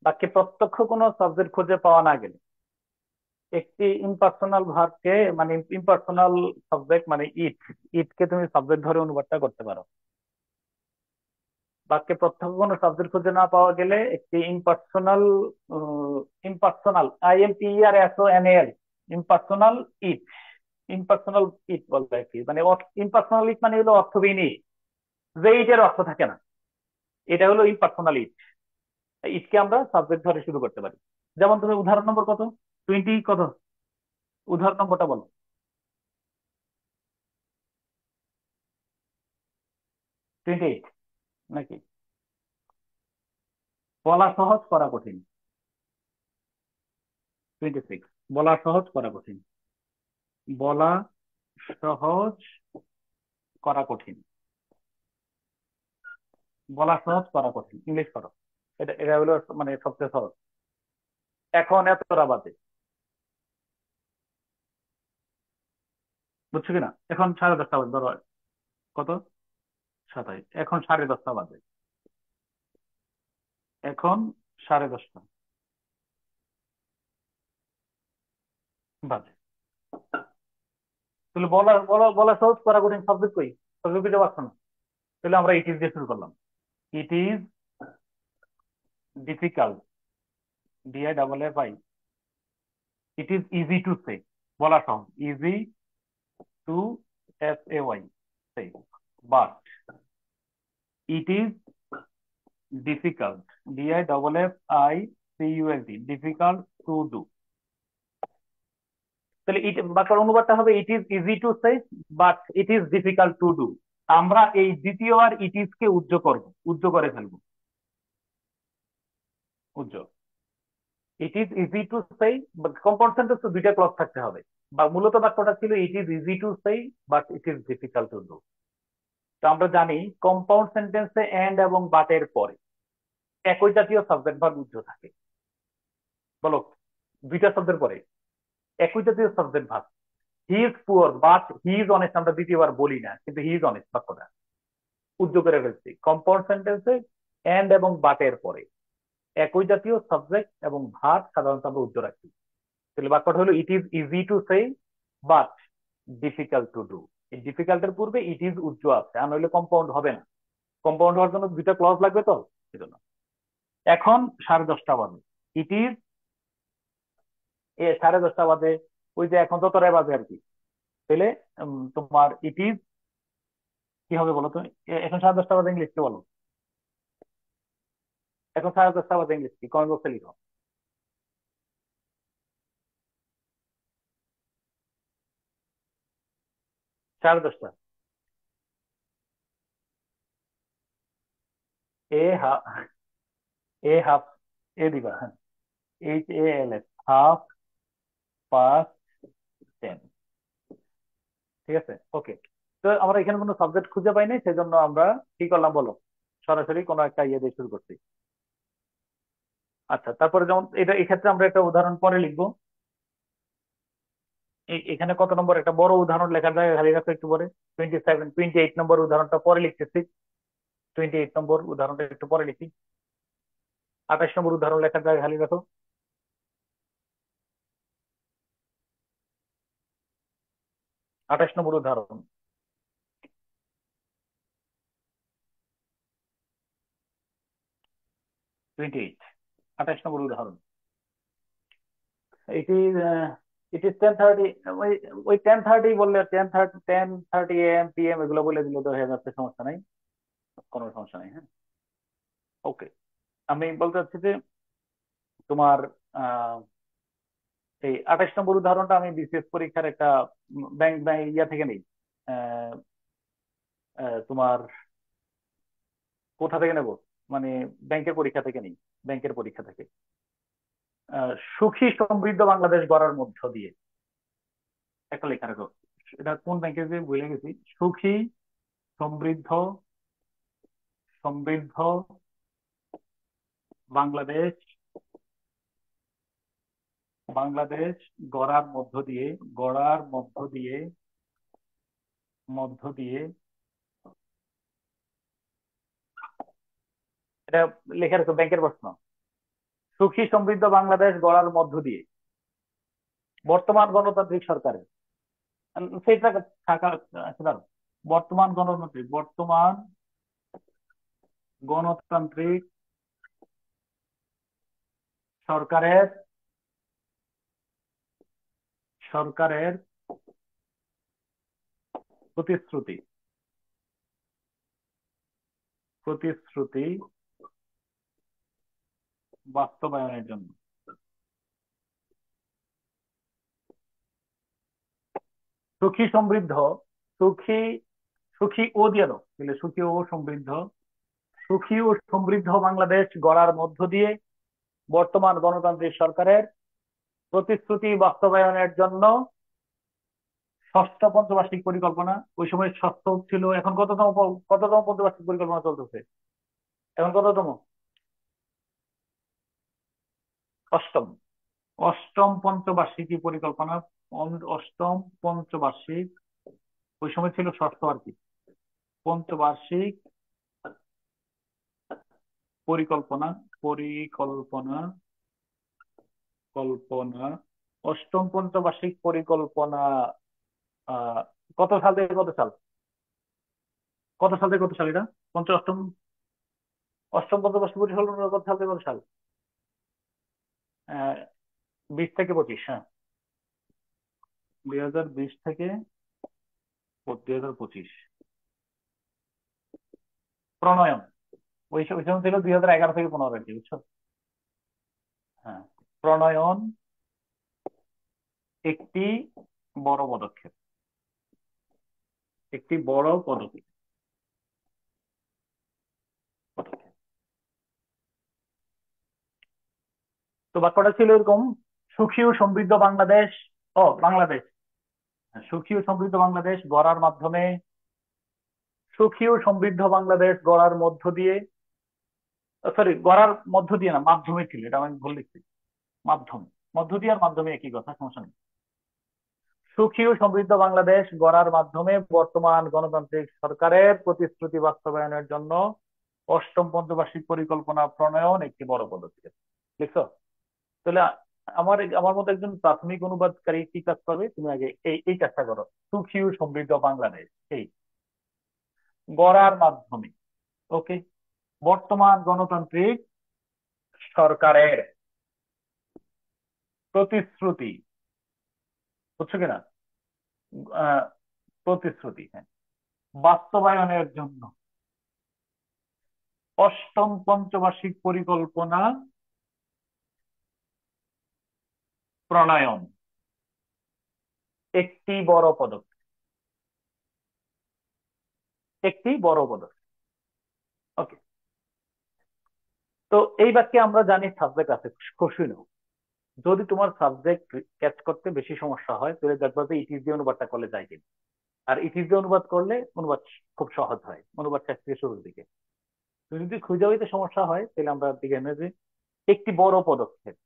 বাক্যে প্রত্যক্ষ কোনো সাবজেক্ট খুঁজে পাওয়া না গেলে একটি ইম্পার্সোনাল ভার্বকে, মানে ইম্পার্সোনাল সাবজেক্ট মানে ইট, ইটকে তুমি সাবজেক্ট ধরে অনুবাদটা করতে পারো। বাক্যে প্রত্যক্ষ কোনো সাবজেক্ট খুঁজে না পাওয়া গেলে একটি ইম্পার্সোনাল, ইম্পার্সোনাল IMPERSONAL, ইম্পার্সোনাল ইট, ইম্পার্সোনাল ইট বলতে কি মানে, ইম্পার্সোনাল ইট মানে হলো অর্থবিহীন ইট, যে ইটের অর্থ থাকে না, এটা হলো ইম্পার্সোনাল ইট। ইটকে আমরা সাবজেক্ট ধরে শুরু করতে পারি। যেমন তুমি উদাহরণ নম্বর কত, 20 কত, উদাহরণ নম্বরটা বলো। 28 নাকি? বলা সহজ করা কঠিন। 26, বলা সহজ করা কঠিন, বলা সহজ করা কঠিন, বলা সহজ করা কঠিন, ইংলিশ করো। এটা এটা হলো মানে সবচেয়ে সহজ। এখন এতটা বাজে, বুঝছো কিনা? এখন 10:30 বাজে, ধরো কত, 27, এখন 10:30 বাজে, এখন 10:30 বাজে। তাহলে বলা বলা বলা সহজ করা কঠিন সাবজেক্ট কই? সাবজেক্ট দিতে পারছো না, তাহলে আমরা ইট ইজ দিয়ে শুরু করলাম। ইট is difficult DIFFI, it is easy to say, বলা সহজ, easy to say, say, but it is difficult, DIFFICULT, difficult to do। তাহলে বাক্যের অনুবাদটা হবে ইট is easy to say but it is difficult to do. আমরা এই দ্বিতীয় আর ইট ইজ কে উজ্জ্ব করে ফেলবো, উজ্জ্ব। It is easy to say, compound sentence তো দুইটা ক্লজ থাকতে হবে, বা মূলত বাক্যটা ছিল it is easy to say but it is difficult to do. তো আমরা জানি কম্পাউন্ড সেন্টেন্সে এন্ড এবং বাটের পরে একই জাতীয় সাবজেক্ট ভার্ব উজ্জ্ব থাকে। বলো, দুইটা শব্দের পরে একই জাতীয় subject verb. He is poor but he is honest আমরা দ্বিতীয়বার বলি না, কিন্তু হি ইজ অনেস্ট বাক্যটা উজ্জ্ব করে ফেলছি। কম্পাউন্ড সেন্টেন্সে এন্ড এবং বাটের পরে একই জাতীয় সাবজেক্ট এবং ভার্ব সাধারণত আমরা উজ্জ্ব রাখি। তাহলে বাক্যটা হলো ইট is easy to say but difficult to do. এই ডিফিকাল্টের পূর্বে ইট ইজ উজ্জ্ব আছে, আর নইলে কম্পাউন্ড হবে না। কম্পাউন্ড হওয়ার জন্য দুইটা ক্লজ লাগবে, তো সেজন্য। এখন 10:30 বাজে, ইট ইজ 10:30 বাজে, ওই যে এখন যতটাই বাজে আর কি। তাহলে তোমার ইট ইজ কি হবে বলো তো? এখন 10:30 বাজে ইংলিশ কি বলো? এখন 10:30 বাজে ইংলিশ কি? কমেন্ট বক্সে লিখো। 10:30। এ হাফ, এ হাফ, এ দিবা, হ্যাঁ, HALF, হাফ পাস্ট 10। ঠিক আছে, ওকে। তো আমরা এখানে কোনো সাবজেক্ট খুঁজে পাই নাই, সেজন্য আমরা কি করলাম বলো, সরাসরি কোনো একটা ইয়ে দিয়ে শুরু করছি। আচ্ছা, তারপরে যেমন এটা, এক্ষেত্রে আমরা একটা উদাহরণ পরে লিখবো। এখানে কত নম্বর একটা বড় উদাহরণ লেখার জায়গায় খালি রাখো একটু পরে। 28 নম্বর উদাহরণটা পরে লিখতেছি। 28 নম্বর উদাহরণটা একটু পরে লিখি। 28 নম্বর উদাহরণ লেখার জায়গায় খালি রাখো। 28 নম্বর উদাহরণ, 28, 28 নম্বর উদাহরণ। ইট ইজ ইট ইজ 10:30। ওই 10:30 বললে 10:30 AM PM এগুলো বলে দিলে তো হয়ে যাচ্ছে, সমস্যা নাই, কোনো সমস্যা নাই। হ্যাঁ, ওকে। আমি বলতে চাচ্ছি যে তোমার এই 28 নম্বর উদাহরণটা আমি বিসিএস পরীক্ষার একটা ব্যাংক ইয়া থেকে নেই। আহ, তোমার কোথা থেকে নেব, মানে ব্যাংকের পরীক্ষা থেকে নেই, ব্যাংকের পরীক্ষা থেকে। সুখী সমৃদ্ধ বাংলাদেশ গড়ার মধ্য দিয়ে একটা লেখা রাখো। এটা কোন ব্যাংকে যে ভুলে গেছি। সুখী সমৃদ্ধ সমৃদ্ধ বাংলাদেশ বাংলাদেশ গড়ার মধ্য দিয়ে মধ্য দিয়ে এটা লেখা রাখো, ব্যাংকের প্রশ্ন। সুখী সমৃদ্ধ বাংলাদেশ গড়ার মধ্য দিয়ে বর্তমান গণতান্ত্রিক সরকারের, সেটা থাকা সেটা বর্তমান গণতান্ত্রিক সরকারের সরকারের প্রতিশ্রুতি প্রতিশ্রুতি বাস্তবায়নের জন্য সুখী সমৃদ্ধ, সুখী সুখী ও দিয়ে দাও, তাহলে সুখী ও সমৃদ্ধ বাংলাদেশ গড়ার মধ্য দিয়ে বর্তমান গণতান্ত্রিক সরকারের প্রতিশ্রুতি বাস্তবায়নের জন্য ষষ্ঠ পঞ্চবার্ষিক পরিকল্পনা। ওই সময় ষষ্ঠ ছিল, এখন কততম পঞ্চবার্ষিক পরিকল্পনা চলতেছে? এখন কততম? অষ্টম। অষ্টম পঞ্চবার্ষিকী পরিকল্পনা, অষ্টম পঞ্চবার্ষিক, ওই সময় ছিল ষষ্ঠ আর কি, পঞ্চবার্ষিক পরিকল্পনা পরিকল্পনা কল্পনা অষ্টম পঞ্চবার্ষিক পরিকল্পনা। কত সাল থেকে কত সাল, এটা অষ্টম পঞ্চবার্ষিক পরিকল্পনা কত সাল থেকে কত সাল? আহ 20 থেকে 25, হ্যাঁ, 2020 থেকে 2025 প্রণয়ন। ওই সময় ছিল 2011 থেকে 2015 আর কি, বুঝছো? হ্যাঁ, প্রণয়ন একটি বড় পদক্ষেপ, একটি বড় পদক্ষেপ পদক্ষেপ। তো বাক্যটা ছিল এরকম: সুখী ও সমৃদ্ধ বাংলাদেশ, বাংলাদেশ, হ্যাঁ, সুখী ও সমৃদ্ধ বাংলাদেশ গড়ার মাধ্যমে, সুখী ও সমৃদ্ধ বাংলাদেশ গড়ার মধ্য দিয়ে, সরি, গড়ার মধ্য দিয়ে না, মাধ্যমে ছিল, এটা আমি ভুল লিখছি। মাধ্যম, মধ্য দিয়ে আর মাধ্যমে একই কথা, সমস্যা নেই। সুখী ও সমৃদ্ধ বাংলাদেশ গড়ার মাধ্যমে বর্তমান গণতান্ত্রিক সরকারের প্রতিশ্রুতি বাস্তবায়নের জন্য অষ্টম পঞ্চবার্ষিক পরিকল্পনা প্রণয়ন একটি বড় পদক্ষেপ। লিখছো? তাহলে আমার আমার মতো একজন প্রাথমিক অনুবাদকারী কি কাজ করবে? তুমি আগে এই এই কাজটা করো, সুখী ও সমৃদ্ধ বাংলাদেশ এই গড়ার মাধ্যমে, ওকে, বর্তমান গণতান্ত্রিক সরকারের প্রতিশ্রুতি, বুঝছো কিনা? আহ, প্রতিশ্রুতি, হ্যাঁ, বাস্তবায়নের জন্য অষ্টম পঞ্চবার্ষিক পরিকল্পনা প্রণয়ন একটি বড় পদক্ষেপ, একটি বড় পদক্ষেপ। ওকে, তো এই বাক্যে আমরা জানি সাবজেক্ট আছে, খুশি নও। যদি তোমার সাবজেক্ট ক্যাচ করতে বেশি সমস্যা হয় তাহলে দেখবা যে ইট ইজ দিয়ে অনুবাদটা করলে যায় কিনা। আর ইট ইজ দিয়ে অনুবাদ করলে অনুবাদ খুব সহজ হয়, অনুবাদ শেষ থেকে শুরুর দিকে। তুমি যদি খুঁজে হইতে সমস্যা হয় তাহলে আমরা দিকে এনে যে একটি বড় পদক্ষেপ,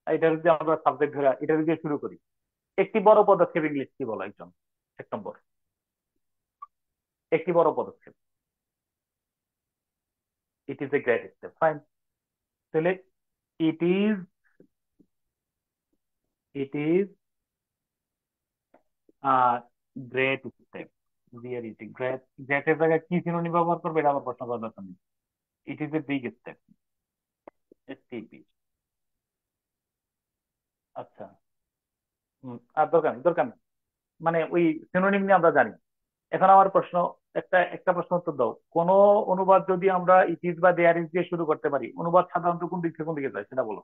এটা যদি আমরা সাবজেক্ট ধরে এটা দিয়ে শুরু করি, একটি বড় পদক্ষেপ ইংলিশ কি বলো একজন? 1 নম্বর, একটি বড় পদক্ষেপ, it is a great step, fine. তাহলে it is, it is great step, great, গ্রেটের জায়গায় কি সিনোনিম ব্যবহার করবে এটা আমার প্রশ্ন করার দরকার নেই। ইট is a big step, STP. আচ্ছা, আর দরকার নেই, দরকার নেই, মানে ওই সিনোনিম নিয়ে আমরা জানি। এখন আমার প্রশ্ন, একটা একটা প্রশ্ন উত্তর দাও। কোন অনুবাদ যদি আমরা ইট ইজ বা দেয়ার ইজ দিয়ে শুরু করতে পারি, অনুবাদ সাধারণত কোন দিক থেকে কোন দিকে যায় সেটা বলো।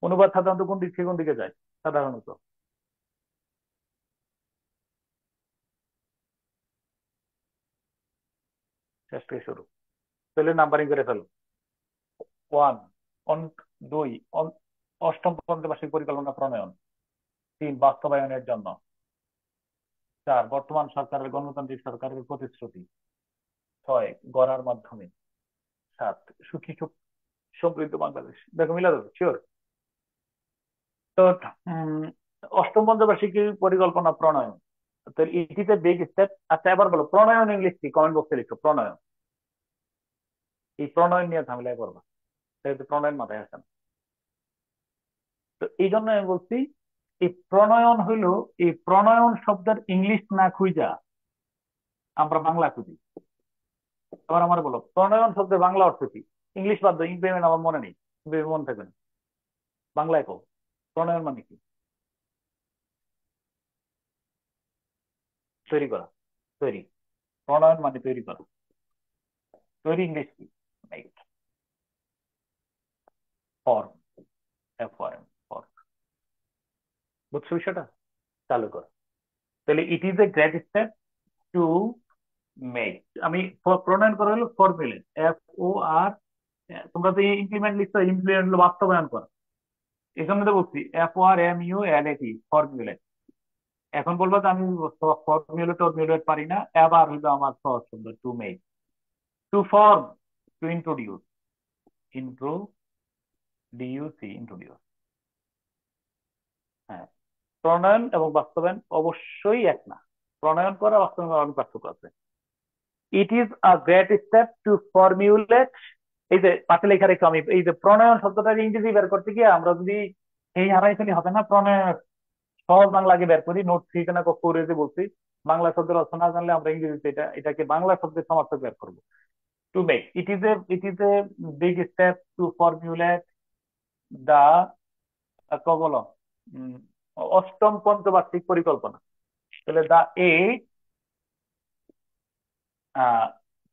অনুবাদ সাধারণত কোন দিক থেকে কোন দিকে যায় সাধারণত? শেষ থেকে শুরু। তাহলে নাম্বারিং করে ফেলো। 1, অন 2, অষ্টম পঞ্চবার্ষিক পরিকল্পনা প্রণয়ন। 3, বাস্তবায়নের জন্য। 4, বর্তমান সরকারের গণতান্ত্রিক সরকারের প্রতিশ্রুতি। 6, গড়ার মাধ্যমে। 7, সুখী সমৃদ্ধ বাংলাদেশ। দেখো মিলা দেবো, শিওর? তো উম, অষ্টম পঞ্চবার্ষিক পরিকল্পনা প্রণয়ন, তো ইট ইজ এ বিগ স্টেপ। আচ্ছা, এবার বলো প্রণয়ন ইংলিশ কি? কমেন্ট বক্সে লিখো প্রণয়ন। এই প্রণয়ন নিয়ে ঝামেলায় পড়বা, সেহেতু প্রণয়ন মাথায় আসে না। তো এই জন্য আমি বলছি এই প্রণয়ন হইলো, এই প্রণয়ন শব্দের ইংলিশ না খুঁজা আমরা বাংলা খুঁজি। আবার আমার বলো প্রণয়ন শব্দের বাংলা অর্থ কি? ইংলিশ বাদ দাও, ইংরেজি আমার মনে নেই, মনে থাকবে না, বাংলায় কো প্রণয়ন মানে কি? তৈরি করা, তৈরি। প্রণয়ন মানে তৈরি করা, তৈরি ইংলিশ কি? Form, form, form. বুঝছো বিষয়টা? চালু করো। তাহলে it is a great step to make, আমি প্রণয়ন করা হলো ফর্মুলেট, FOR, তোমরা তো ইমপ্লিমেন্ট লিখছো, ইমপ্লিমেন্ট হলো বাস্তবায়ন করা। এখানে তো বলছি FORMULAT, ফর্মুলেট। এখন বলবো যে আমি ফর্মুলেট পারি না, এবার হইলো আমার সহজ শব্দ to make, to form, to introduce, introduce. হ্যাঁ, প্রণয়ন এবং বাস্তবায়ন অবশ্যই এক না, প্রণয়ন করা বাস্তবায়ন অনেক পার্থক্য আছে। It is a great step to formulate, এই যে পাশে লেখা রেখে আমি এই যে প্রণয়ন শব্দটা ইংরেজি বের করতে গিয়ে আমরা যদি এই হারাই ফেলি হবে না। প্রণয়ন সহজ বাংলা আগে বের করি, নোট থ্রি না করে যে বলছি, বাংলা শব্দের অর্থ না জানলে আমরা ইংরেজিতে এটাকে বাংলা শব্দের সমার্থক বের করবো। To make, it is a big step to formulate the ক বলো উম, অষ্টম পঞ্চবার্ষিক পরিকল্পনা। তাহলে দা এইট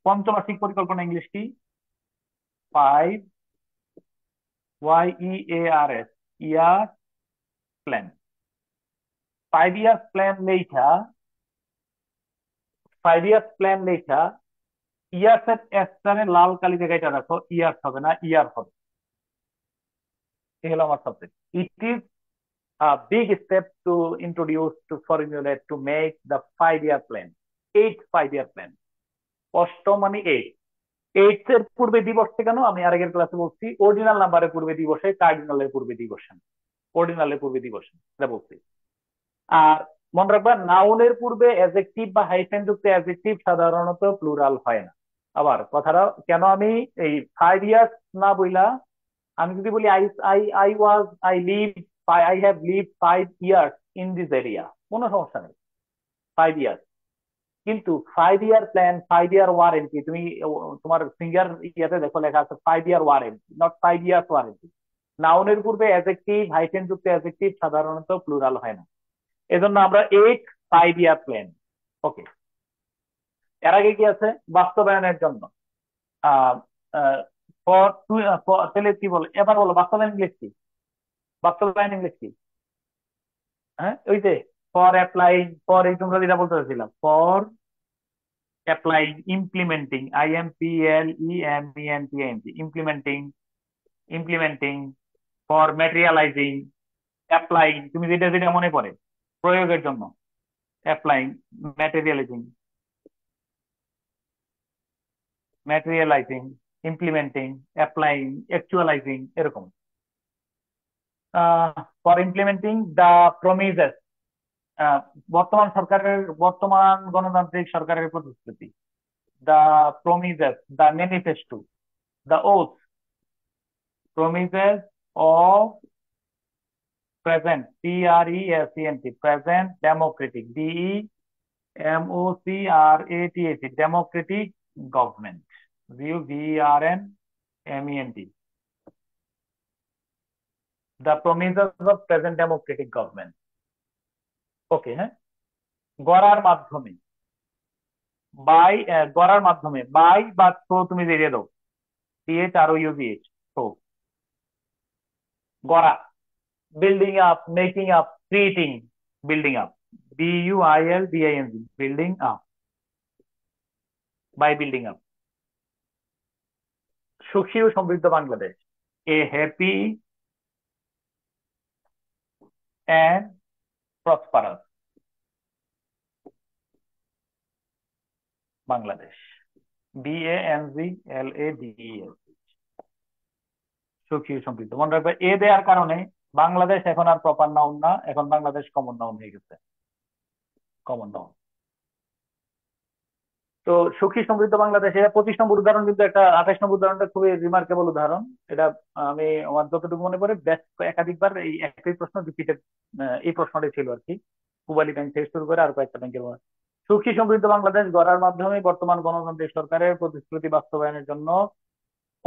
পঞ্চবার্ষিক পরিকল্পনা ইংলিশ কি? 5 YEARS, year plan. 5 years plan লেখা, 5 ইয়ার্স প্ল্যান লেখা, ইয়ার্স এর স্থানে লাল কালি জায়গাটা রাখো, ইয়ার্স হবে না, ইয়ার হবে। এই হলো আমার subject. It is a big step to introduce, to formulate, to make the 5 year plan. 5 year plan. অষ্টম মানে 8 এর পূর্বে দিবস কেন আমি আরেকের ক্লাসে বলছি, অর্ডিনাল নাম্বারের পূর্বে দিবসে, কার্ডিনালের পূর্বে দিবসে, অর্ডিনালের পূর্বে দিবসে এটা বলছি। আর মনে রাখবা নাউনের পূর্বে অ্যাডজেক্টিভ বা হাইফেন যুক্ত অ্যাডজেক্টিভ সাধারণত প্লুরাল হয় না। আবার কথাটা কেন আমি এই 5 ইয়ার্স না বইলা আমি যদি বলি I have live 5 years in this area, কোনো সমস্যা নেই, 5 ইয়ার্স। কিন্তু 5 ইয়ার প্ল্যান, 5 ইয়ার ওয়ারেন্টি, তুমি তোমার ফিঙ্গার ইয়াতে দেখো লেখা আছে 5 year warranty, not 5 years warranty. নাউনের পূর্বে অ্যাডজেক্টিভ হাইফেন যুক্ত অ্যাডজেক্টিভ সাধারণত প্লুরাল হয় না, এজন্য আমরা 5 ইয়ার প্ল্যান। ওকে, এর আগে কি আছে? বাস্তবায়নের জন্য আহ তাহলে কি বল, এবার বলো বাস্তবায়ন ইংলিশ কি? বাস্তবায়ন ইংলিশ কি? হ্যাঁ ওই যে ফর অ্যাপ্লাইং, ফর এই তোমরা যেটা বলতে চাচ্ছিলাম, for applying, implementing, IMPLEMENTING, implementing, implementing, for materialising, applying, তুমি যেটা যেটা মনে পড়ে প্রয়োগের জন্য, applying, materialising, materialising, implementing, applying, actualising, এরকম। ফর ইমপ্লিমেন্টিং দ্য প্রমিসেস, বর্তমান সরকারের, বর্তমান গণতান্ত্রিক সরকারের প্রতিশ্রুতি, the promises, the manifesto, the oath, promises of present, PRESENT, present democratic, DEMOCRATH, democratic government, GOVERNMENT, the promises of present democratic government. ওকে, হ্যাঁ। গড়ার মাধ্যমে, বাই, গড়ার মাধ্যমে, বাই বা থ্রো তুমি দিয়ে দাও, THROUGH, থ্রো, গড়া, building up, making up, creating, building up, BUILDING, building up, by building up. সুখী ও সমৃদ্ধ Bangladesh, a happy and prosperous Bangladesh, BANGLADES, সুখী ও সমৃদ্ধ। মনে রাখবে এ দেওয়ার কারণে বাংলাদেশ এখন আর প্রপার নাউন না, এখন বাংলাদেশ কমন নাউন হয়ে গেছে, কমন নাউন। তো সুখী সমৃদ্ধ বাংলাদেশ, এটা 25 নম্বর উদাহরণ, কিন্তু একটা 28 নম্বর উদাহরণটা খুবই রিমার্কেবল উদাহরণ। এটা আমি আমার যতটুকু মনে পড়ে বেশ একাধিকবার এই একই প্রশ্ন রিপিটেড, এই প্রশ্নটাই ছিল আর কি, পূবালী ব্যাংক থেকে শুরু করে আর কয়েকটা ব্যাংকের। সুখী সমৃদ্ধ বাংলাদেশ গড়ার মাধ্যমে বর্তমান গণতান্ত্রিক সরকারের প্রতিশ্রুতি বাস্তবায়নের জন্য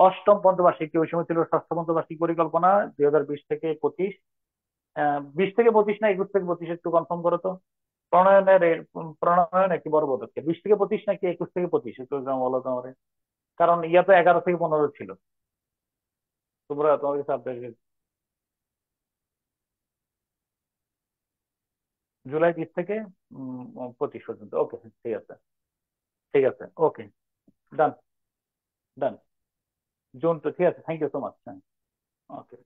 অষ্টম পঞ্চবার্ষিক, ওই সময় ছিল ষষ্ঠ পঞ্চবার্ষিক পরিকল্পনা 2020 থেকে 25, 20 থেকে 25 না 21 থেকে 25, একটু কনফার্ম করো তো। প্রণয়ন একটি বড় পদক্ষেপ, 20 থেকে 25 নাকি 21 থেকে 25, একটু বলো তো আমারে, কারণ ইয়া তো 11 থেকে 15 ছিল, তোমরা তোমার কাছে আপডেট। জুলাই 20 থেকে 25 পর্যন্ত। ওকে, ঠিক আছে, ঠিক আছে, ওকে, ডান, ডান, জুন তো ঠিক আছে, থ্যাংক ইউ সো মাচ। হ্যাঁ, ওকে,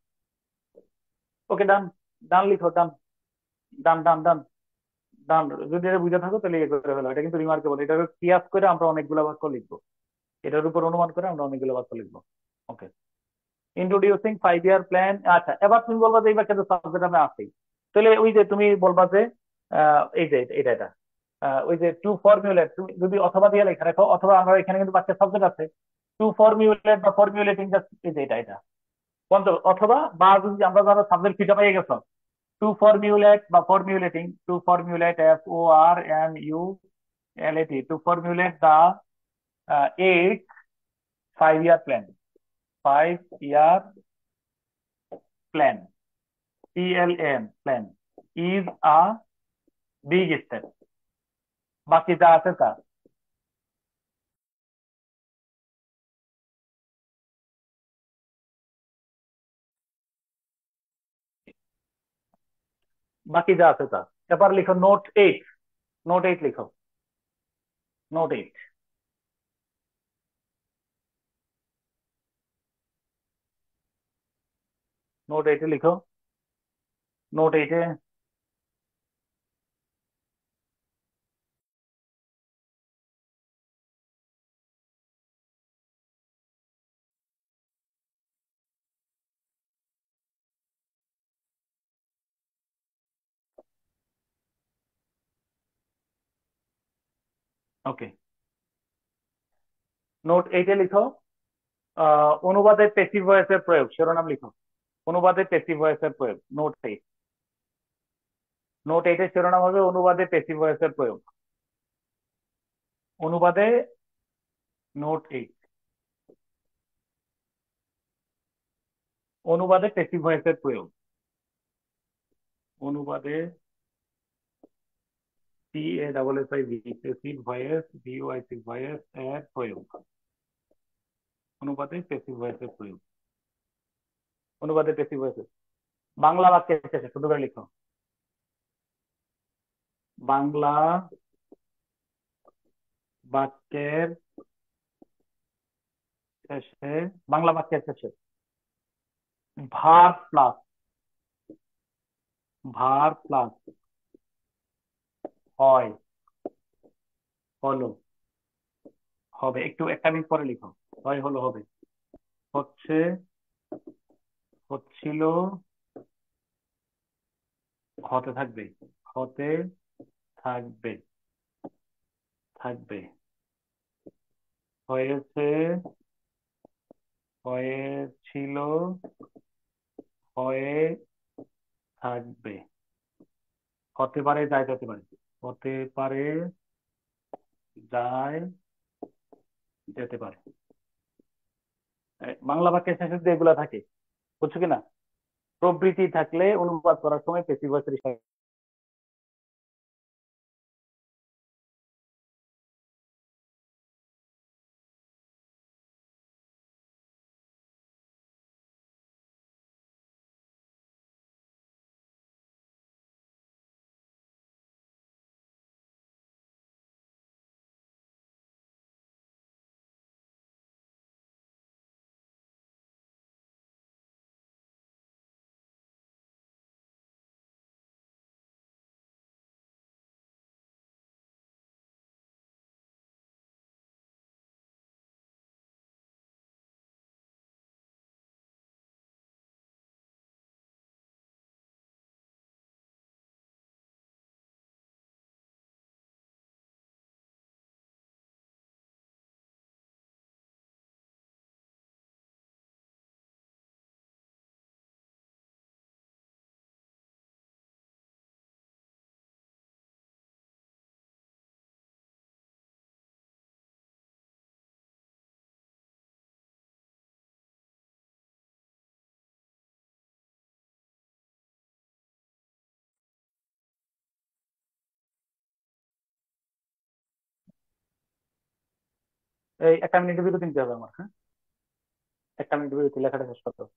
ওকে, ডান, ডান লিখো, ডান, ডান, ডান, ডান, ডান। যদি এটা বুঝে থাকো তাহলে ইয়ে করে ফেলো, এটা কিন্তু রিমার্কেবল, এটার কিয়াস করে আমরা অনেকগুলো বাক্য লিখবো, এটার উপর অনুমান করে আমরা অনেকগুলো বাক্য লিখবো। ওকে, ইন্ট্রোডিউসিং 5 ইয়ার প্ল্যান। আচ্ছা, এবার তুমি বলবা যে এই বাক্যটা সাবজেক্ট আমরা আছেই, তাহলে ওই যে তুমি বলবা যে এই যে এটা এটা ওই যে টু ফর্মুলেট, তুমি যদি অথবা দিয়ে লেখা রাখো, অথবা আমরা এখানে কিন্তু বাক্যের সাবজেক্ট আছে, টু ফর্মুলেট বা ফর্মুলেটিং, জাস্ট এই যে এটা এটা পঞ্চম, অথবা বা যদি আমরা ধরো সাবজেক্ট ফিটা পাই গেছো, টু ফর্মুলেট বা formulating, to formulate, FORMULATE, to formulate the 8 5 year plan, 5 year plan, PLAN plan is a big step. বাকি যা আছে তা, বাকি যা আছে তা। এবার লিখো নোট 8, নোট 8 লিখো, নোট 8। নোট 8 লিখো, নোট 8। ওকে, নোট 8 লিখো অনুবাদে প্যাসিভ ভয়েসের প্রয়োগ, শিরোনাম লিখো অনুবাদে প্যাসিভ ভয়েসের প্রয়োগ। নোট 8 এর শিরোনাম হবে অনুবাদে প্যাসিভ ভয়েসের প্রয়োগ। অনুবাদে, নোট 8, অনুবাদে প্যাসিভ ভয়েসের প্রয়োগ। অনুবাদে PASSIV passive voice, VOIC voice এর প্রয়োগ। অনুবাদে প্যাসিভ ভয়েসের প্রয়োগ। অনুবাদে প্যাসিভ ভয়েসের বাংলা বাক্যের শেষে শুধু করে লিখো, বাংলা বাক্যের শেষে, বাংলা বাক্যের শেষে ভার্ব প্লাস, ভার্ব প্লাস হয়, হলো, হবে। একটু একটা মিনিট পরে লিখো, হয়, হলো, হবে, হচ্ছে, হচ্ছিল, হতে থাকবে, হতে থাকবে, থাকবে, হয়েছে, হয়েছিল, হয়ে থাকবে, হতে পারে, যায়, যেতে পারে, হতে পারে, যায়, যেতে পারে। বাংলা বাক্যের শেষে যে এগুলা থাকে, বুঝছো কিনা? প্রবৃত্তি থাকলে অনুবাদ করার সময় প্যাসিভ ভয়েসের এই একটা মিনিটের বিরতি নিতে হবে আমার, হ্যাঁ, একটা মিনিট বিরতি, লেখাটা শেষ করতে হবে।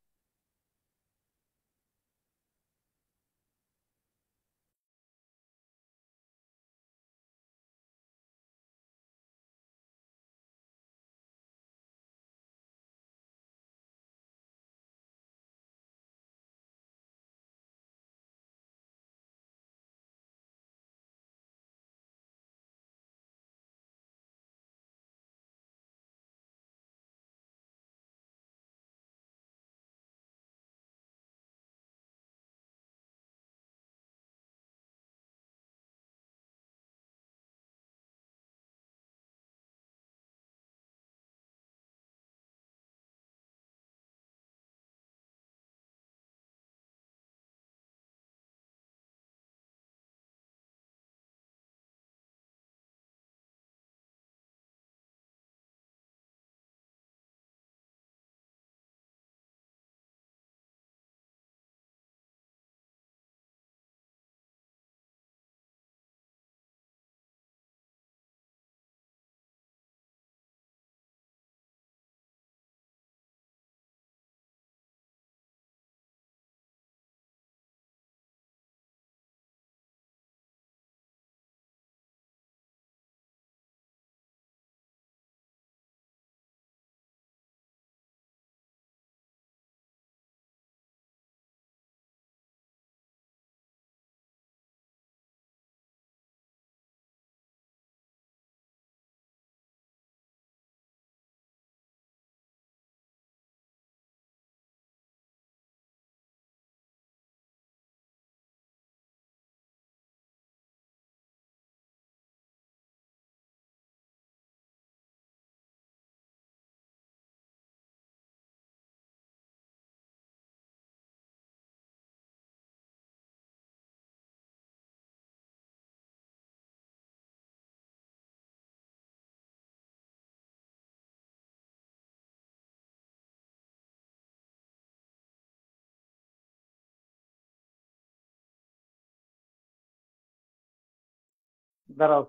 দাঁড়াও।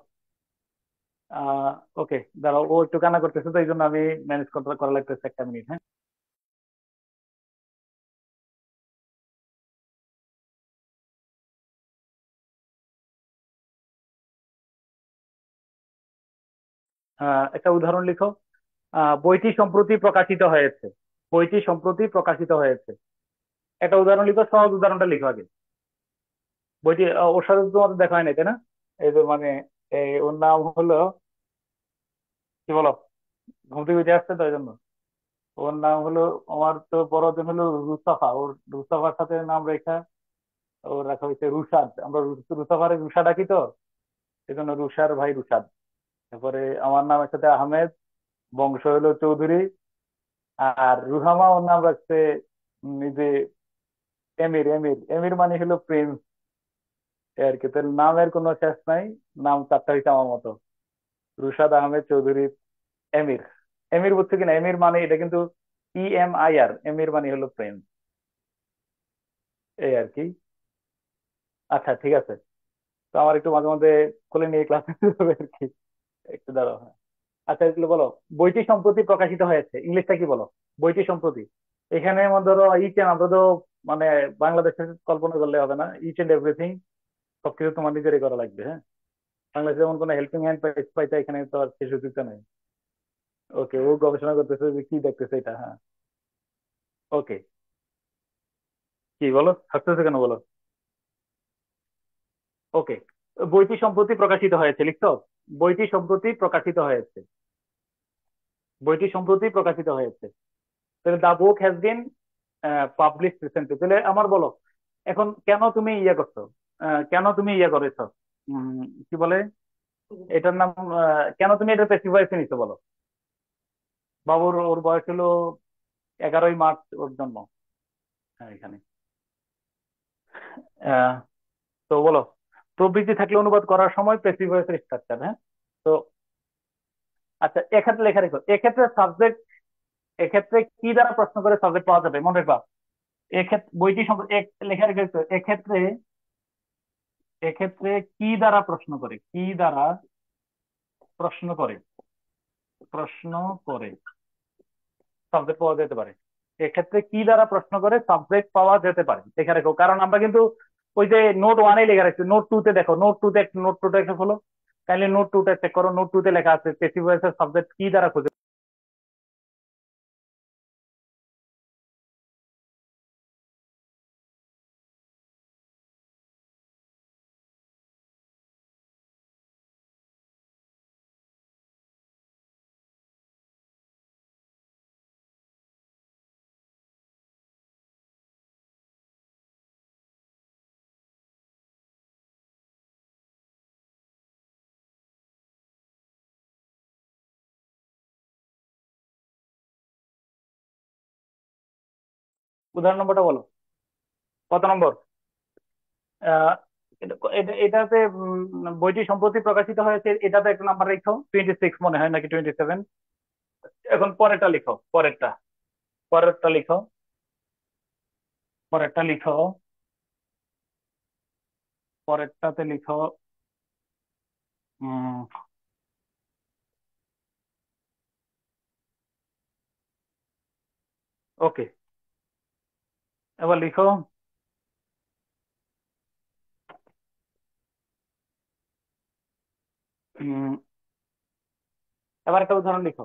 আহ ওকে, দাঁড়াও, ও একটু কান্না করতেছে তো এই জন্য আমি ম্যানেজ করা লাগতেছে, একটা মিনিট, হ্যাঁ। একটা উদাহরণ লিখো। বইটি সম্প্রতি প্রকাশিত হয়েছে। বইটি সম্প্রতি প্রকাশিত হয়েছে। একটা উদাহরণ লিখো, সহজ উদাহরণটা লিখো আগে। বইটি ওর সাথে তো তোমাদের দেখা হয় নাই, তাই না? এই যে মানে ওর নাম হলো, কি বলো, ঘুম থেকে উঠে আসছে তো এই জন্য। ওর নাম হলো, আমার তো বড়জন হলো রুস্তাফা, ওর রুস্তাফার সাথে নাম রেখা ওর রাখা হয়েছে রুশাদ। আমরা রুস্তাফার রুশা ডাকি তো, এই জন্য রুশার ভাই রুশাদ। তারপরে আমার নামের সাথে আহমেদ, বংশ হলো চৌধুরী। আর রুহামা ওর নাম রাখছে নিজে এমির। এমির এমির মানে হলো প্রিন্স। এই আর কি, তোর নামের কোনো শেষ নাই। নাম চারটা হইছে আমার মতো, রুশাদ, আহমেদ, চৌধুরী, এমির। এমির বুঝছো কিনা? এমির মানে এটা কিন্তু EMIR, এমির মানে হলো প্রিন্স। এই আর কি। আচ্ছা ঠিক আছে, তো আমার একটু মাঝে মাঝে কোলে নিয়ে ক্লাস হবে আর কি। একটু দাঁড়াও, হ্যাঁ। আচ্ছা এগুলো বলো। বইটি সম্প্রতি প্রকাশিত হয়েছে, ইংলিশটা কি বলো? বইটি সম্প্রতি। এখানে মনে ধরো ইচ এন্ড, আমরা তো মানে বাংলাদেশের কল্পনা করলে হবে না, ইচ এন্ড এভরিথিং সবকিছু তোমার নিজেরই করা লাগবে, হ্যাঁ। বাংলাদেশে যেমন কোনো হেল্পিং হ্যান্ড পাইতে এখানে তো আর সে সুযোগটা নেই। ওকে, ও গবেষণা করতেছে যে কি দেখতেছে এটা, হ্যাঁ। ওকে, কি বলো, হাসতেছে কেন বলো? ওকে, বইটি সম্প্রতি প্রকাশিত হয়েছে লিখতো। বইটি সম্প্রতি প্রকাশিত হয়েছে। বইটি সম্প্রতি প্রকাশিত হয়েছে। তাহলে the book has been publish recently. তাহলে আমার বলো, এখন কেন তুমি ইয়ে করছো, কেন তুমি ইয়ে করেছো, কি বলে এটার নাম, কেন তুমি এটা প্যাসিভাইসে নিছো বলো? বাবুর ওর বয়স হলো 11ই মার্চ ওর জন্ম, হ্যাঁ এখানে। আহ, তো বলো, প্রবৃত্তি থাকলে অনুবাদ করার সময় প্যাসিভাইসের স্ট্রাকচার, হ্যাঁ। তো আচ্ছা, এক্ষেত্রে লেখা রেখো, এক্ষেত্রে সাবজেক্ট, এক্ষেত্রে কি দ্বারা প্রশ্ন করে সাবজেক্ট পাওয়া যাবে মনে রাখবা। এক্ষেত্রে বইটি লেখা রেখেছো, এক্ষেত্রে, এক্ষেত্রে কি দ্বারা প্রশ্ন করে, কি দ্বারা প্রশ্ন করে, প্রশ্ন করে সাবজেক্ট পাওয়া যেতে পারে। এক্ষেত্রে কি দ্বারা প্রশ্ন করে সাবজেক্ট পাওয়া যেতে পারে লেখা রেখো, কারণ আমরা কিন্তু ওই যে নোট 1-এ লেখা রাখছি, নোট 2-তে দেখো, নোট টুতে একটা হলো, তাহলে নোট 2টা চেক করো, নোট 2-তে লেখা আছে প্যাসিভ ভয়েসের সাবজেক্ট কি দ্বারা খুঁজে। উদাহরণ নম্বরটা বলো, কত নম্বর? আহ এটাতে বইটি সম্প্রতি প্রকাশিত হয়েছে, এটাতে একটা নাম্বার লিখো, 26 মনে হয়, নাকি 27। এখন পরেরটা লিখো, পরেরটা, পরেরটা লিখো, পরেরটা লিখো, পরেরটাতে লিখো। ওকে, এবার লিখো। উম, এবার একটা উদাহরণ লিখো।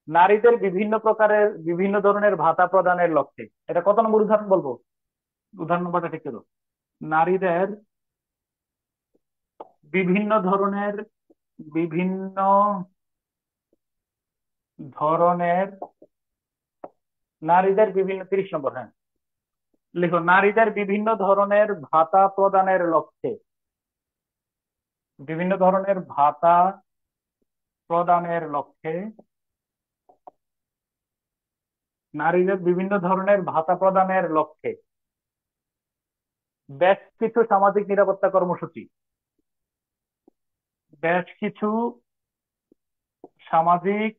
নারীদের বিভিন্ন প্রকারের, বিভিন্ন ধরনের ভাতা প্রদানের লক্ষ্যে, এটা কত নম্বর উদাহরণ বলবো? উদাহরণ নম্বরটা ঠিক করো। নারীদের বিভিন্ন ধরনের, বিভিন্ন ধরনের, নারীদের বিভিন্ন, 30 নম্বর, হ্যাঁ। লিখো, নারীদের বিভিন্ন ধরনের ভাতা প্রদানের লক্ষ্যে, বিভিন্ন ধরনের ভাতা প্রদানের লক্ষ্যে, নারীদের বিভিন্ন ধরনের ভাতা প্রদানের লক্ষ্যে বেশ কিছু সামাজিক নিরাপত্তা কর্মসূচি, বেশ কিছু সামাজিক,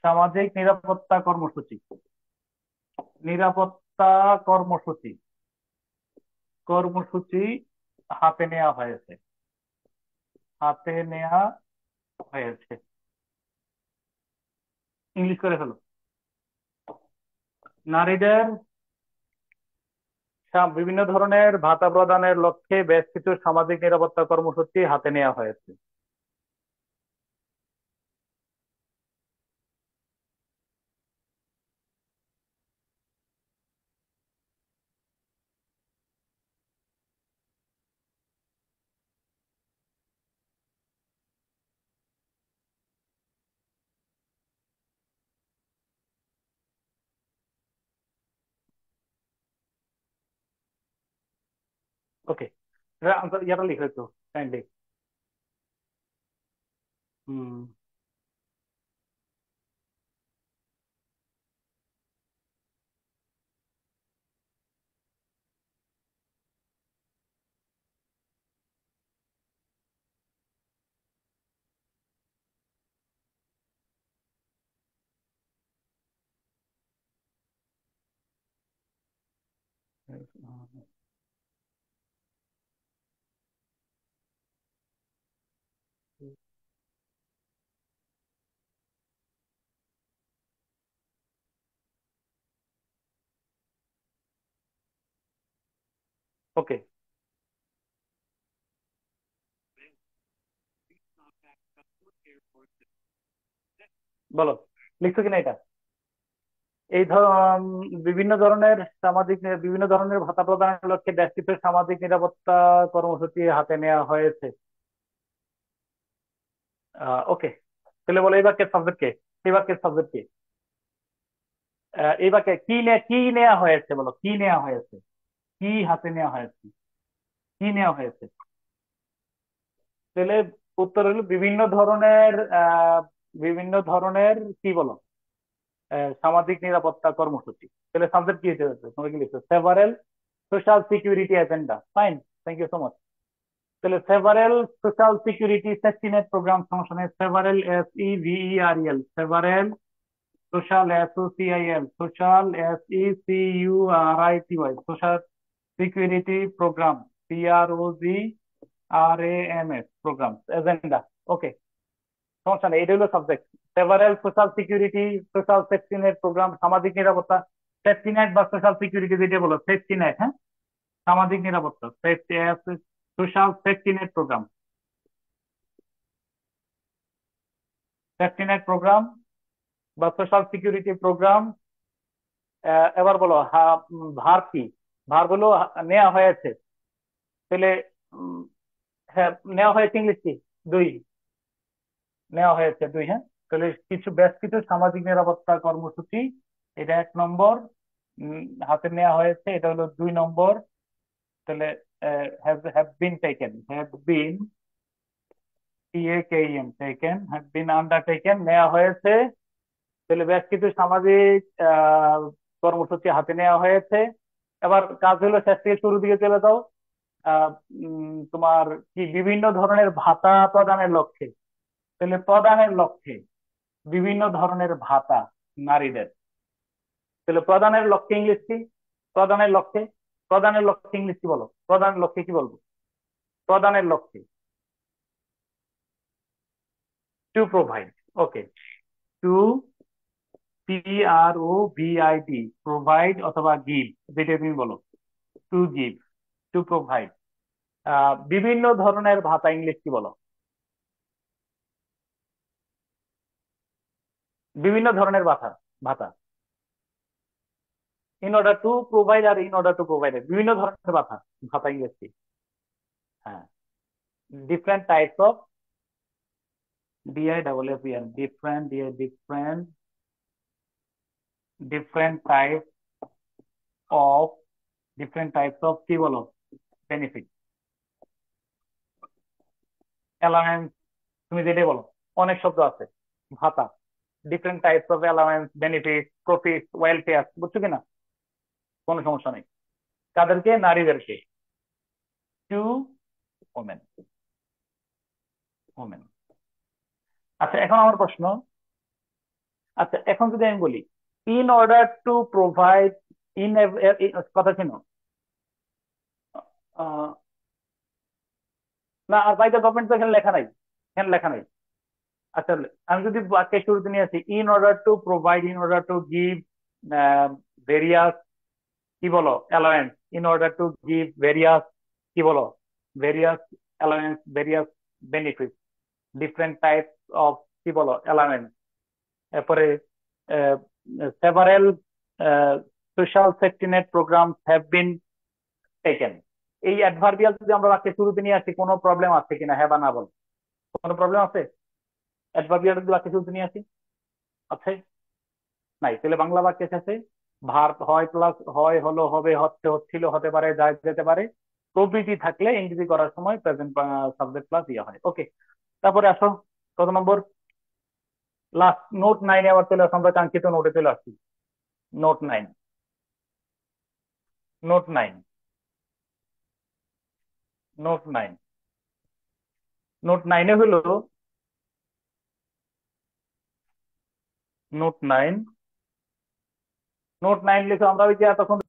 সামাজিক নিরাপত্তা কর্মসূচি, নিরাপত্তা কর্মসূচি, কর্মসূচি হাতে নেওয়া হয়েছে। হাতে নেওয়া হয়েছে। ইংলিশ করে ফেলো। নারীদের বিভিন্ন ধরনের ভাতা প্রদানের লক্ষ্যে বেশ কিছু সামাজিক নিরাপত্তা কর্মসূচি হাতে নেওয়া হয়েছে। ওকে, ইয়াটা লিখো একটু কাইন্ডলি। হুম। ওকে, বলো লিখছো কিনা এটা। এই বিভিন্ন ধরনের ভাতা প্রদানের লক্ষ্যে বেশ কিছু সামাজিক নিরাপত্তা কর্মসূচি হাতে নেওয়া হয়েছে। ওকে, তাহলে বলো এই বাক্যের সাবজেক্ট কে? এই বাক্যের সাবজেক্ট কি? এই বাক্যে কি নেওয়া হয়েছে, বলো কি নেওয়া হয়েছে, কি হাতে নেওয়া হয়েছে, কি নেওয়া হয়েছে। তাহলে উত্তর হলো বিভিন্ন ধরনের কি বলো, সামাজিক নিরাপত্তা কর্মসূচি। তাহলে সাবজেক্ট কি হয়েছে, তোমরা কি লিখছো? Several social security agenda. Fine, thank you so much. তাহলে several social security safety net programme, সমস্যা নেই। Several, SEVEREL, several social, SOCIAL, social, SECURITY, social security programme, PROGRAMS, programme agenda. Okay, সমস্যা নেই, এটা হলো subject. Several social security, social safety net programme, সামাজিক নিরাপত্তা। Safety net বা সোশ্যাল সিকিউরিটি যেটা বলো, সেফটি নেট, হ্যাঁ, সামাজিক নিরাপত্তা, social safety net programme, safety net programme বা সোশ্যাল সিকিউরিটি প্রোগ্রাম। এবার বলো ভার কি? ভার বলো নেওয়া হয়েছে। তাহলে উম, হ্যাঁ, নেওয়া হয়েছে ইংলিশ কি? দুই, নেওয়া হয়েছে দুই, হ্যাঁ। তাহলে বেশ কিছু সামাজিক নিরাপত্তা কর্মসূচি, এটা 1 নম্বর। হাতে নেওয়া হয়েছে, এটা হলো 2 নম্বর। তাহলে have been taken, have been undertaken, নেওয়া হয়েছে। তাহলে বেশ কিছু সামাজিক কর্মসূচি হাতে নেওয়া হয়েছে। এবার কাজ হলো শেষ থেকে শুরুর দিকে চলে যাও। তোমার কি বিভিন্ন ধরনের ভাতা প্রদানের লক্ষ্যে। তাহলে প্রদানের লক্ষ্যে বিভিন্ন ধরনের ভাতা নারীদের। তাহলে প্রদানের লক্ষ্যে ইংলিশ কি? প্রদানের লক্ষ্যে, প্রদানের লক্ষ্যে ইংলিশ কি বলো? প্রদানের লক্ষ্যে কি বলবো? প্রদানের লক্ষ্যে to provide. Okay, to, PROVID, provide অথবা গিভ, যেটা তুমি বলো। To give, to provide. বিভিন্ন ধরনের ভাতা ইংলিশ কি বলো? বিভিন্ন ধরনের ভাতা, ভাতা। ইন অর্ডার টু প্রোভাইড আর ইন অর্ডার টু প্রোভাইড, বিভিন্ন ধরনের ভাতা, ভাতা ইংলিশ কি? হ্যাঁ, different types of, DIFFEN, different type of, different types of কি বলো? বেনিফিট, অ্যালাউন্স, তুমি যেটাই বলো। অনেক শব্দ আছে, ভাতা, different types of allowance, benefit, profit, welfare, বুঝছো কিনা? কোনো সমস্যা নেই। কাদেরকে? নারীদেরকে। To women, women. আচ্ছা, এখন আমার প্রশ্ন, আচ্ছা এখন যদি আমি বলি in order to provide, in, কথা ছিল না, আর বাই দ্য গভর্নমেন্ট তো এখানে লেখা নাই, এখানে লেখা নাই। আচ্ছা, আমি যদি বাক্যের শুরুতে নিয়ে আসি, in order to provide, in order to give various, কি বলো, allowance, in order to give various, কি বলো, various allowance, various benefit, different types of, কি বলো, অ্যালাওয়েন্স। এরপরে several social safety net program have been taken. এই adverbial যদি আমরা বাক্যের শুরুতে নিয়ে আসি, কোনো প্রবলেম আছে কিনা, হ্যাঁ বা না বল, কোনো প্রবলেম আছে? অ্যাডভার্বিয়াল যদি বাক্যের শুরুতে নিয়ে আসি, আছে? নাই। তাহলে বাংলা বাক্যে শেষে ভার্ব হয় প্লাস হয়, হলো, হবে, হচ্ছে, হচ্ছিল, হতে পারে, যায়, যেতে পারে প্রভৃতি থাকলে ইংরেজি করার সময় প্রেজেন্ট সাবজেক্ট প্লাস ইয়ে হয়। ওকে, তারপরে আসো কত নম্বর, লাস্ট নোট 9 আবার চলে আসো, আমরা কাঙ্ক্ষিত নোটে চলে আসছি। নোট 9, নোট 9, নোট 9, নোট 9 হলো, নোট 9, নোট 9 লিখে আমরা ওই যে এতক্ষণ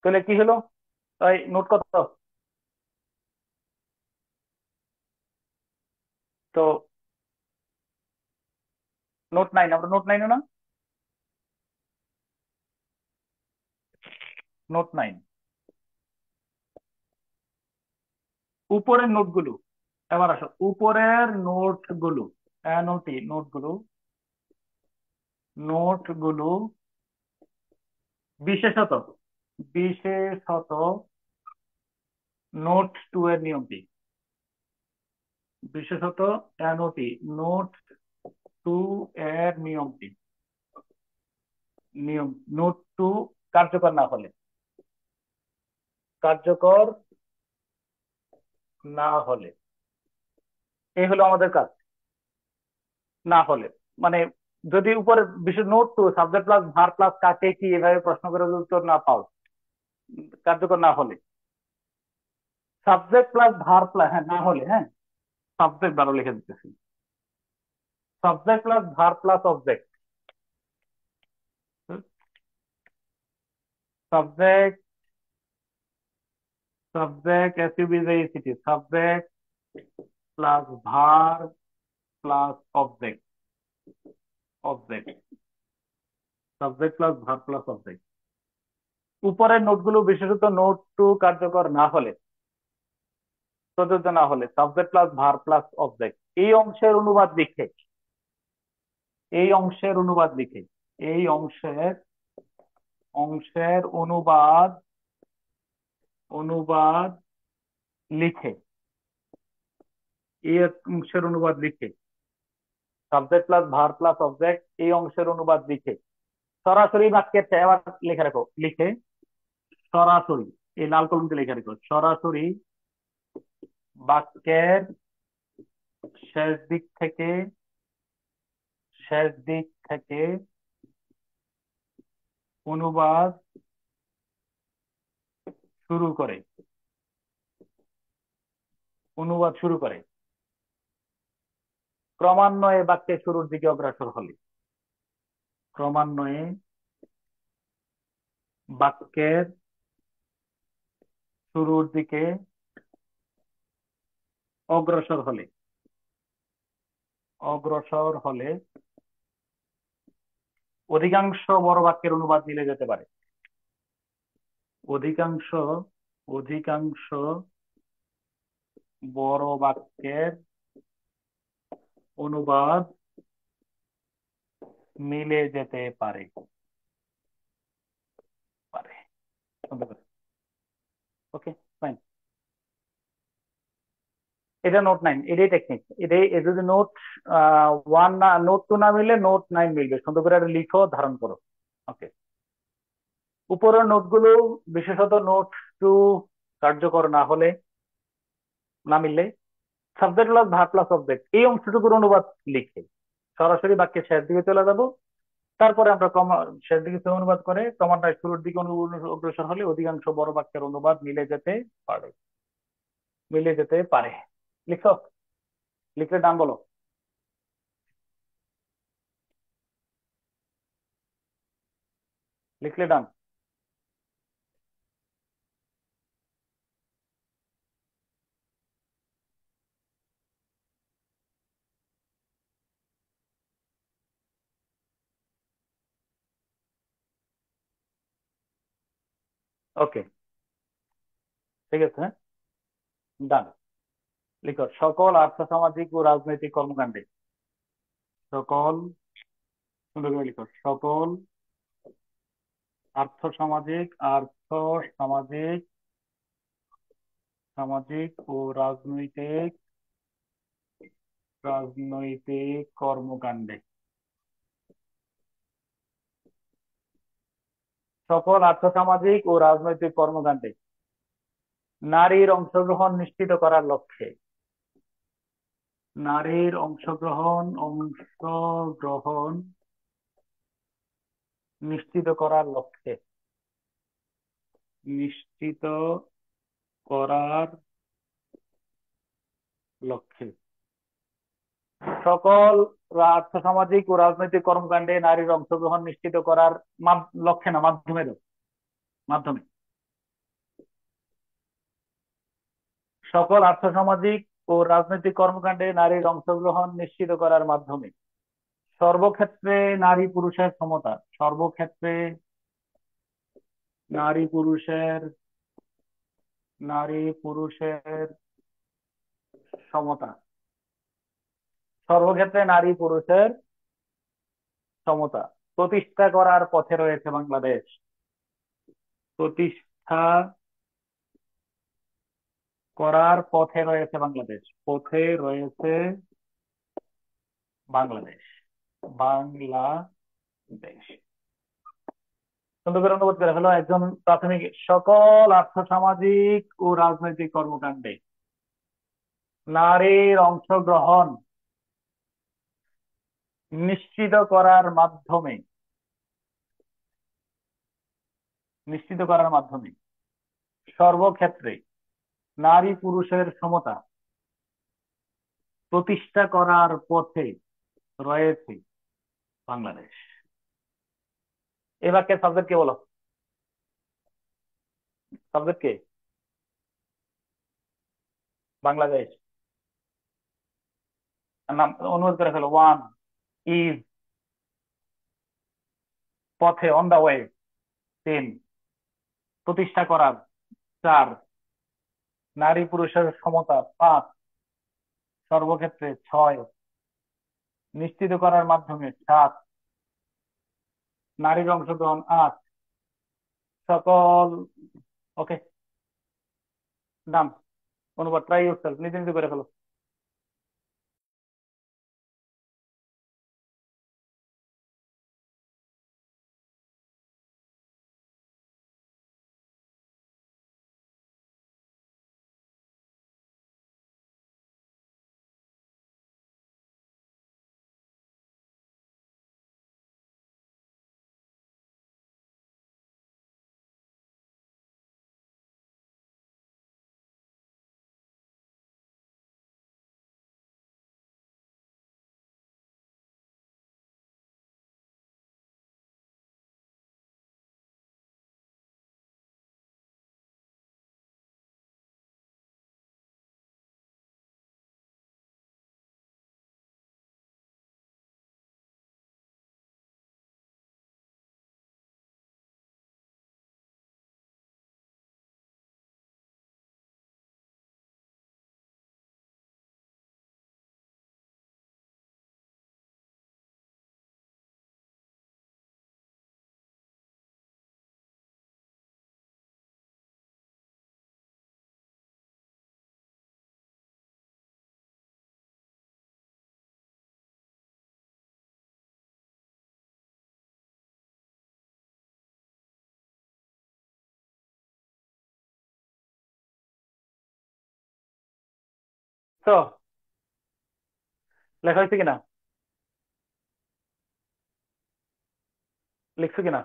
তাহলে কি হলো, তাই নোট কত, তো নোট 9, আমরা নোট 9 না, নোট 9 উপরের নোটগুলো, এবার আসো উপরের নোটগুলো, নোটি নোটগুলো, নোটগুলো বিশেষত, বিশেষত নোট 2 এর নিয়মটি, বিশেষত নোটি নোট 2 এর নিয়মটি, নিয়ম নোট 2 কার্যকর না হলে, কার্যকর না হলে, এই হলো আমাদের কাজ। না হলে মানে যদি উপরে বিশেষ note 2 subject plus verb plus কাকে কি এভাবে প্রশ্ন করে যদি উত্তর না পাও, কার্যকর না হলে, সাবজেক্ট প্লাস ভার্ব প্লাস, হ্যাঁ না হলে, হ্যাঁ সাবজেক্ট বারো লিখে দিতেছি, subject plus verb plus object, subject, subject এসইউবিজেইসিটি, subject plus verb plus object, object, subject plus verb plus object. উপরের নোটগুলো বিশেষত নোট 2 কার্যকর না হলে, প্রযোজ্য না হলে, subject plus verb plus object. এই অংশের অনুবাদ লিখে, এই অংশের অনুবাদ লিখে, এই অংশের, অংশের অনুবাদ, অনুবাদ লিখে, এই অংশের অনুবাদ লিখে, subject plus verb plus object, এই অংশের অনুবাদ লিখে সরাসরি বাক্যের, এবার লিখে রাখো, লিখে সরাসরি, এই লাল কলমকে লিখে রাখো, সরাসরি বাক্যের শেষ দিক থেকে, শেষ দিক থেকে অনুবাদ শুরু করে, অনুবাদ শুরু করে ক্রমান্বয়ে বাক্যের শুরুর দিকে অগ্রসর হলে, ক্রমান্বয়ে বাক্যের শুরুর দিকে অগ্রসর হলে, অগ্রসর হলে অধিকাংশ বড় বাক্যের অনুবাদ মিলে যেতে পারে, অধিকাংশ, অধিকাংশ বড় বাক্যের অনুবাদ মিলে যেতে পারে, পারে। ওকে ফাইন, এটা নোট 9, এটাই টেকনিক, এটাই। যদি নোট 1 না, নোট 2 না মিলে নোট 9 মিলবে, সুন্দর করে লিখো, ধারণ করো। ওকে, উপরের নোটগুলো বিশেষত নোট একটু কার্যকর না হলে, না মিললে subject plus verb plus object এই অংশটুকুর অনুবাদ লিখে সরাসরি বাক্যের শেষ দিকে চলে যাব। তারপরে আমরা শেষ দিকে অনুবাদ করে ক্রমান্বয়ে শুরুর দিকে অগ্রসর হলে অধিকাংশ বড় বাক্যের অনুবাদ মিলে যেতে পারে। লিখো, লিখলে ডান বলো। লিখলে ডান। ওকে, ঠিক আছে, ডান। লিখো, সকল আর্থসামাজিক ও রাজনৈতিক কর্মকাণ্ডে। সকল, সুন্দর করে লিখো, সকল আর্থসামাজিক সামাজিক ও রাজনৈতিক কর্মকাণ্ডে। সকল আর্থসামাজিক ও রাজনৈতিক কর্মকাণ্ডে নারীর অংশগ্রহণ নিশ্চিত করার লক্ষ্যে, নারীর অংশগ্রহণ নিশ্চিত করার লক্ষ্যে, নিশ্চিত করার লক্ষ্যে সকল আর্থসামাজিক ও রাজনৈতিক কর্মকাণ্ডে নারীর অংশগ্রহণ নিশ্চিত করার লক্ষ্যে না, মাধ্যমে দাও, মাধ্যমে। সকল আর্থসামাজিক ও রাজনৈতিক কর্মকাণ্ডে নারীর অংশগ্রহণ নিশ্চিত করার মাধ্যমে সর্বক্ষেত্রে নারী পুরুষের সমতা, সর্বক্ষেত্রে নারী পুরুষের সমতা, সর্বক্ষেত্রে নারী পুরুষের সমতা প্রতিষ্ঠা করার পথে রয়েছে বাংলাদেশ, প্রতিষ্ঠা করার পথে রয়েছে বাংলাদেশ, পথে রয়েছে বাংলাদেশ, বাংলাদেশ। সুন্দর করে অনুবাদ করে হলো, একজন প্রাথমিক সকল আর্থসামাজিক ও রাজনৈতিক কর্মকাণ্ডে নারীর অংশগ্রহণ নিশ্চিত করার মাধ্যমে সর্বক্ষেত্রে নারী পুরুষের সমতা প্রতিষ্ঠা করার পথে রয়েছে বাংলাদেশ। এ বাক্যের সাবজেক্ট কে বলো? সাবজেক্ট কে? বাংলাদেশ। নাম অনুবাদ করে ফেলো। ওয়ান ইজ, পথে, অন দা ওয়ে। 3 প্রতিষ্ঠা করার। 4 নারী পুরুষের সমতা। 5 সর্বক্ষেত্রে। 6 নিশ্চিত করার মাধ্যমে। 7 নারীর অংশগ্রহণ। 8 সকল। ওকে, ডান। অনুবাদ ট্রাই ইউরসেলফ, নিজে নিজে করে ফেলো। তো লেখা হয়েছে কিনা, লিখছো কিনা?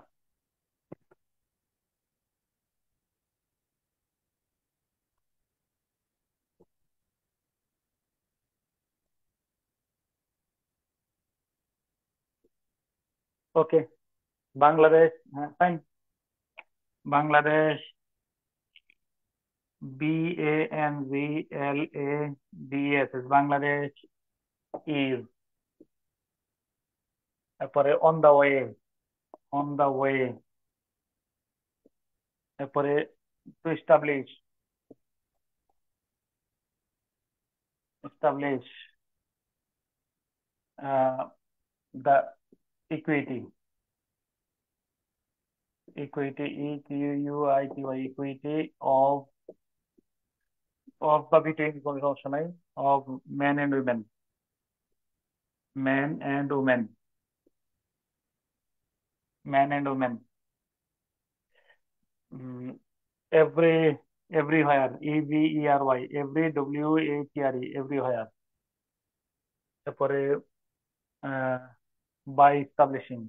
ওকে, বাংলাদেশ, হ্যাঁ fine. Bangladesh, BANGLADES, Bangladesh is, তারপরে on the way, on the way, তারপরে to establish, establish the equity, equity, EQUITY, equity of, of বা বিটুইন কোনো সমস্যা নাই, of man and women, man and women, man and women, every, everywhere, EVERY, every, WHERE, everywhere, তারপরে by establishing,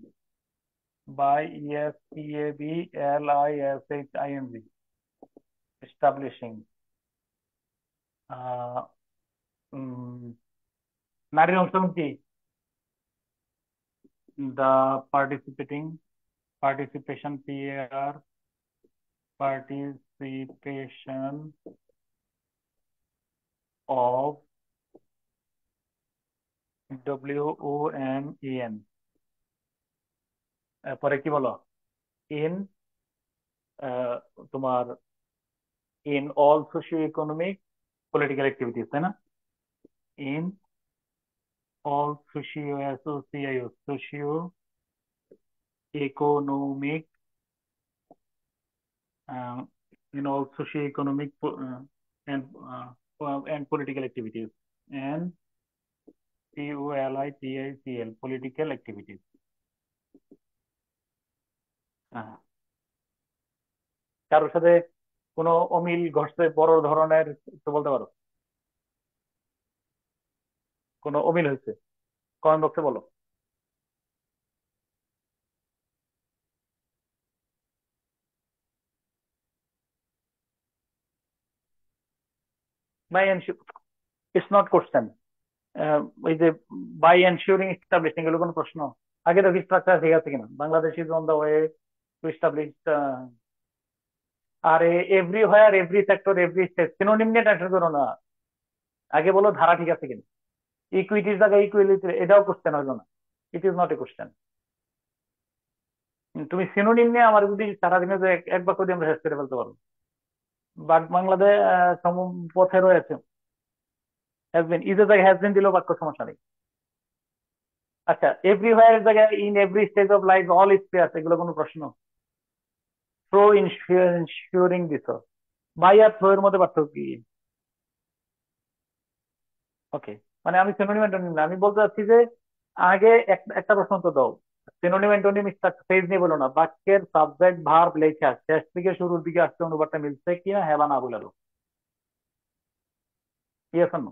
by ESTABLISHING, establishing, আহ, নারীর অংশগ্রহণ কি, the participating, participation, PAR, participation of, WOMEN, পরে কি বলো, ইন, তোমার in all socio economic political activities, তাই না? In all socio, SOCIO, socio economic, in all socio-economic and and political activities, and POLITICL, political activities. কারোর সাথে কোনো অমিল ঘটছে বড় ধরনের, একটু বলতে পারো, কোনো অমিল হয়েছে, কমেন্ট বক্সে বলো। By ensure, it's not question, ওই যে বাই এনশিওরিং এস্টাবলিশিং, এগুলো কোনো প্রশ্ন? আগে দেখি স্ট্রাকচার ঠিক আছে কিনা। Bangladesh is on the way to establish, আর everywhere, every sector, every state, synonym নিয়ে টেনশন করো না, আগে বলো ধারা ঠিক আছে কিনা। ইকুইটির জায়গায় ইকুয়ালিটি, এটাও কোশ্চেন হলো না, it is not a question. তুমি সিনোনিম নিয়ে আমার যদি সারাদিনে যে এক বাক্য দিয়ে আমরা শেষ করে ফেলতে পারবো। বাট বাংলাদেশ পথে রয়েছে, হ্যাজ বিন, ইজের জায়গায় হ্যাজ বিন দিলেও বাক্য সমস্যা নেই। আচ্ছা, এভরিওয়্যার এর জায়গায় in every stage of life, all spheres, এগুলো কোনো প্রশ্ন? থ্রো, ইনশিওরিং দিস, বাই আর থ্রো এর মধ্যে পার্থক্য কি? ওকে, মানে আমি সিনোনিম অ্যান্টোনিম না, আমি বলতে চাচ্ছি যে আগে একটা প্রশ্ন তো দাও, সিনোনিম অ্যান্টোনিম ফেজ নিয়ে বলো না, বাক্যের সাবজেক্ট ভার্ব লেখা শেষ থেকে শুরুর দিকে আসতে অনুবাদটা মিলছে কিনা, হ্যাঁ বা না বলে দাও, ইয়েস অর নো।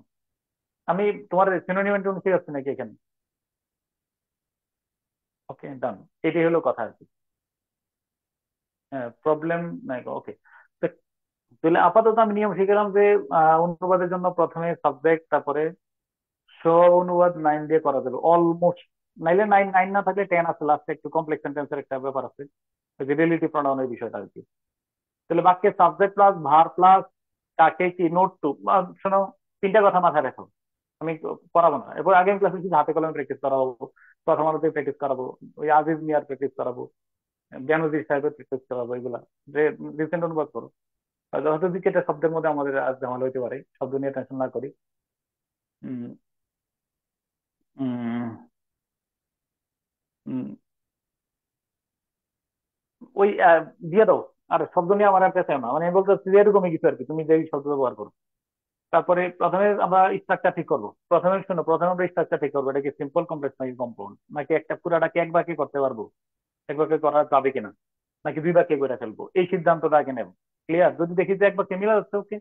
আমি তোমার সিনোনিম অ্যান্টোনিম শিখাচ্ছি নাকি এখানে? ওকে, ডান, এটাই হলো কথা আর কি, প্রবলেম নাই। ওকে, তাহলে আপাতত আমি নিয়ম শিখলাম যে অনুবাদের জন্য প্রথমে সাবজেক্ট, তারপরে অনুবাদ 9 দিয়ে করা যাবে অলমোস্ট, নাইলে 9, 9 না থাকলে 10 আছে, লাস্টে একটু কমপ্লেক্স সেন্টেন্সের একটা ব্যাপার আছে, ওই যে রিলেটিভ প্রোনাউনের বিষয়টা আর কি। তাহলে বাক্যে সাবজেক্ট প্লাস ভার প্লাস কাকে কি, নোট টু, শোনো, তিনটা কথা মাথায় রাখো, আমি পড়াবো না এরপর, আগে ক্লাসে শুধু হাতে কলমে প্র্যাকটিস করাবো, প্রথম আলোতে প্র্যাকটিস করাবো, ওই আজিজ মিয়ার প্র্যাকটিস করাবো, জ্ঞানদীপ সাহেবের প্র্যাকটিস করাবো, এগুলা যে রিসেন্ট অনুবাদ করো। হয়তো দুইটা শব্দের মধ্যে আমাদের আজ ঝামেলা হইতে পারে, শব্দ নিয়ে টেনশন না করি। উম, উম, উম, ওই দিয়ে দাও, আর শব্দ নিয়ে আমার আর কাছে না, মানে আমি বলতে চাচ্ছি যে এরকমই কিছু আর কি, তুমি যে শব্দ ব্যবহার করো। তারপরে প্রথমে আমরা স্ট্রাকচার ঠিক করবো, প্রথমে শোনো, প্রথমে আমরা স্ট্রাকচার ঠিক করবো, এটা কি সিম্পল, কমপ্লেক্স নাকি কম্পাউন্ড, নাকি একটা পুরাটাকে এক বাক্যে করতে পারবো, এক বাক্যে করা যাবে কিনা, নাকি দুই বাক্যে করে ফেলবো, এই সিদ্ধান্তটা আগে নেব। ক্লিয়ার? যদি দেখি যে এক বাক্যে মিলা যাচ্ছে, ওকে।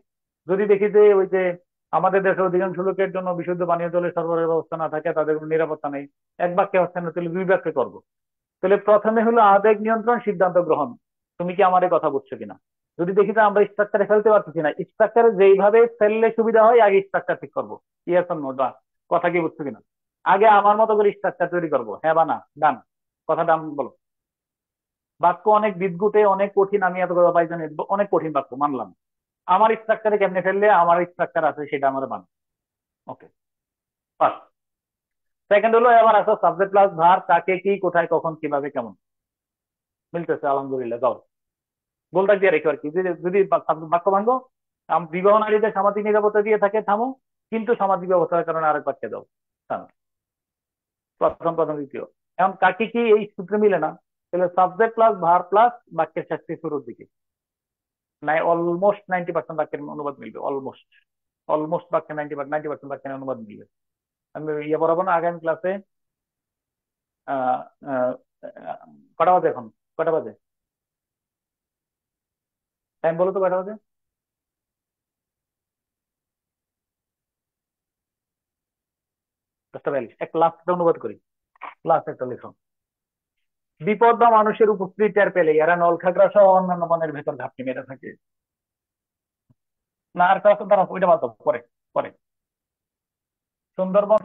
যদি দেখি যে ওই যে আমাদের দেশের অধিকাংশ লোকের জন্য বিশুদ্ধ পানীয় জলের সরবরাহের ব্যবস্থা না থাকে, তাদের কোনো নিরাপত্তা নেই। এক বাক্যে হচ্ছে না, তাহলে দুই বাক্যে করবো। তাহলে প্রথমে হলো আবেগ নিয়ন্ত্রণ, সিদ্ধান্ত গ্রহণ। তুমি কি আমার এই কথা বুঝছো কিনা? যদি দেখি যে আমরা স্ট্রাকচারে ফেলতে পারতেছি না, স্ট্রাকচারে যেইভাবে ফেললে সুবিধা হয় আগে স্ট্রাকচার ঠিক করবো। Yes or no? কথা কি বুঝছো কিনা? আগে আমার মতো করে স্ট্রাকচার তৈরি করবো, হ্যাঁ বা না? ডান? কথা ডান বলো। বাক্য অনেক বিদঘুটে, অনেক কঠিন, আমি এত কথা পাই জানি, অনেক কঠিন বাক্য মানলাম। আমার স্ট্রাকচারে কেমনে ফেললে আমার স্ট্রাকচার আছে সেটা আমার বান। ওকে, ফার্স্ট। সেকেন্ড হলো এবার আসো সাবজেক্ট প্লাস ভার, কাকে কি কোথায় কখন কিভাবে কেমন। মিলতেছে আলহামদুলিল্লাহ, যাও। গোলটা দিয়ে রেখো আর কি, যদি বাক্য ভাঙ্গো, বিবাহ নারীদের সামাজিক নিরাপত্তা দিয়ে থাকে থামো, কিন্তু সামাজিক ব্যবস্থার কারণে আরেক বাক্যে দাও। থামো। প্রথম প্রথম দ্বিতীয়। এখন কাকে কি এই সূত্রে মিলে না, তাহলে সাবজেক্ট প্লাস ভার প্লাস বাক্যের শেষ থেকে শুরুর দিকে, নাই অলমোস্ট 90% বাক্যের অনুবাদ মিলবে। অলমোস্ট অলমোস্ট বাক্যে 90% বাক্যের অনুবাদ মিলবে। আমি ইয়ে পড়াবো না আগামী ক্লাসে? আহ আহ, কটা বাজে এখন? কটা বাজে? টাইম বলো তো, কটা বাজে? 10:42। এক লাস্ট অনুবাদ করি, লাস্ট একটা লেখন। বিপদ বা মানুষের উপস্থিতি টের পেলে এরা নলখাগড়া সহ অন্যান্য বনের ভেতর ঘাপটি মেরে থাকে। না আর কাছে দাঁড়াও, ওইটা বাদ দাও, পরে পরে। সুন্দরবন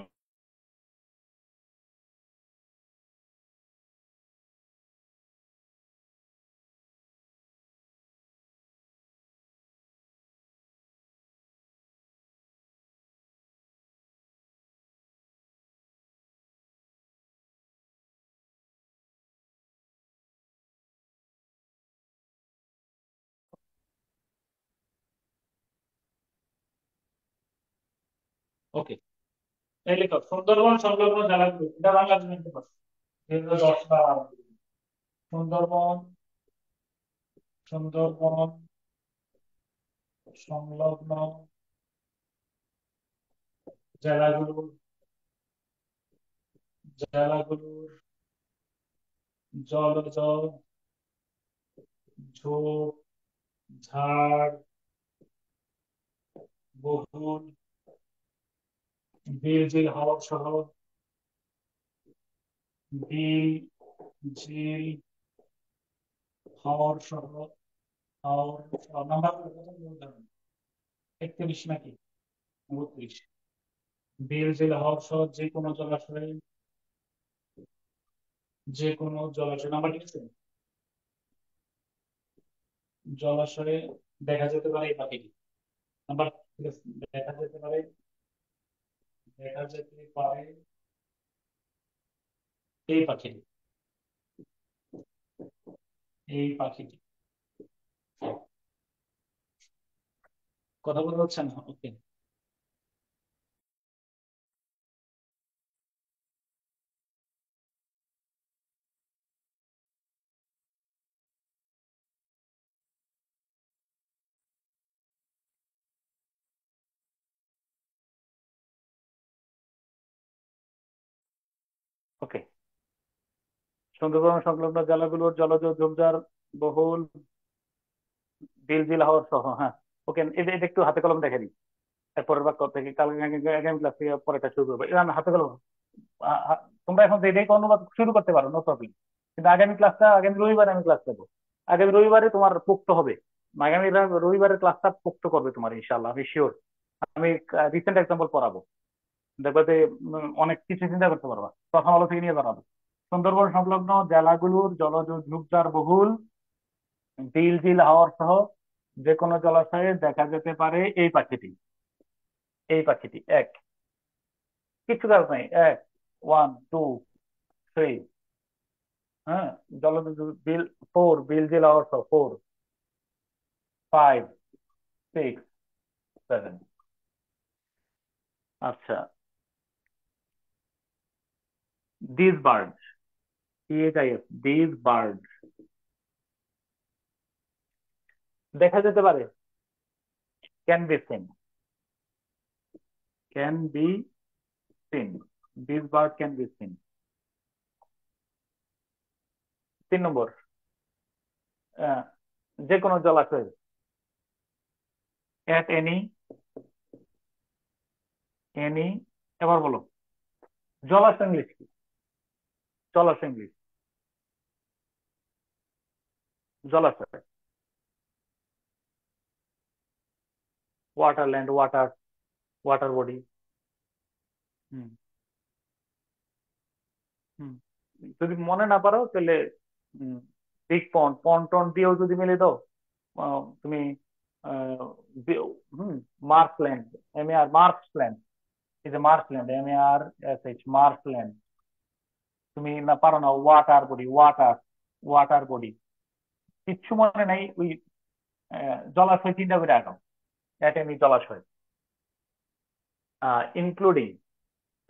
ওকে, এই লেখো সুন্দরবন সংলগ্ন জেলাগুলো, এটা বাংলা লিখতে পারছো। 2010 সুন্দরবন, সুন্দরবন সংলগ্ন জেলাগুলো, জেলাগুলোর জলজ ঝোপ ঝাড় বহুল বিল ঝিল হাওর সহ, বিল ঝিল হাওর সহ, হাওর নাম্বার 31 নাকি 32? বিল ঝিল হাওর সহ যে কোনো জলাশয়ে, যে কোনো জলাশয় নাম্বার ঠিক আছে? জলাশয়ে দেখা যেতে পারে এই পাখিটি। নাম্বার ঠিক আছে, দেখা যেতে পারে, দেখা যেতে পারে এই পাখিটি, এই পাখিটি। কথা বলতে হচ্ছে না? ওকে, ওকে। সুন্দরবন সংলগ্ন জেলাগুলোর জলজ ঝোপঝাড় বহুল বিল ঝিল হাওর সহ, হ্যাঁ। ওকে, এটা এটা একটু হাতে কলম দেখে দিই। এরপরের বাক্য থেকে কাল আগামী ক্লাস থেকে পরেটা শুরু করবো, এটা আমি হাতে কলম। তোমরা এখন যেটাই অনুবাদ শুরু করতে পারো, নো প্রবলেম। কিন্তু আগামী ক্লাসটা, আগামী রবিবারে আমি ক্লাস নেবো। আগামী রবিবারে তোমার পোক্ত হবে। আগামী রবিবারের ক্লাসটা পোক্ত করবে তোমার, ইনশাল্লাহ, আমি শিওর। আমি রিসেন্ট এক্সাম্পল পড়াবো, দেখবে যে অনেক কিছু চিন্তা করতে পারবা। প্রথম আলো থেকে নিয়ে দাঁড়াবো। সুন্দরবন সংলগ্ন জেলাগুলোর জলজ ঝোপঝাড় বহুল বিল ঝিল হাওর সহ যে কোনো জলাশয়ে দেখা যেতে পারে এই পাখিটি, এই পাখিটি। এক, কিছু কাজ নাই। এক, 1 2 3, হ্যাঁ। জলজ বিল, 4 বিল ঝিল হাওর সহ, 4 5 6 7। আচ্ছা, দিস বার্ড, দিস বার্ড দেখা যেতে পারে, can be seen, can be seen, this bird can be seen. 3 নম্বর, আহ, যে কোনো জলাশয়ে, at any এনি, এবার বলো জলাশয় ইংলিশ কি? জলাশয় ইংলিশ, জলাশয়, ওয়াটারল্যান্ড, ওয়াটার, ওয়াটার বডি। হুম হুম যদি মনে না পারো তাহলে বিগ পন্ড, পন্ড টন্ড দিয়েও যদি মিলে দাও, তুমি আহ, হুম মার্শল্যান্ড, MAR, মার্শল্যান্ড, এই যে মার্শল্যান্ড, MARSH, মার্শল্যান্ড। তুমি না পারো না, water body, water, water body, কিচ্ছু মনে নাই ওই জলাশয় চিন্তা করে আগাও, এটমি জলাশয়, ইনক্লুডিং।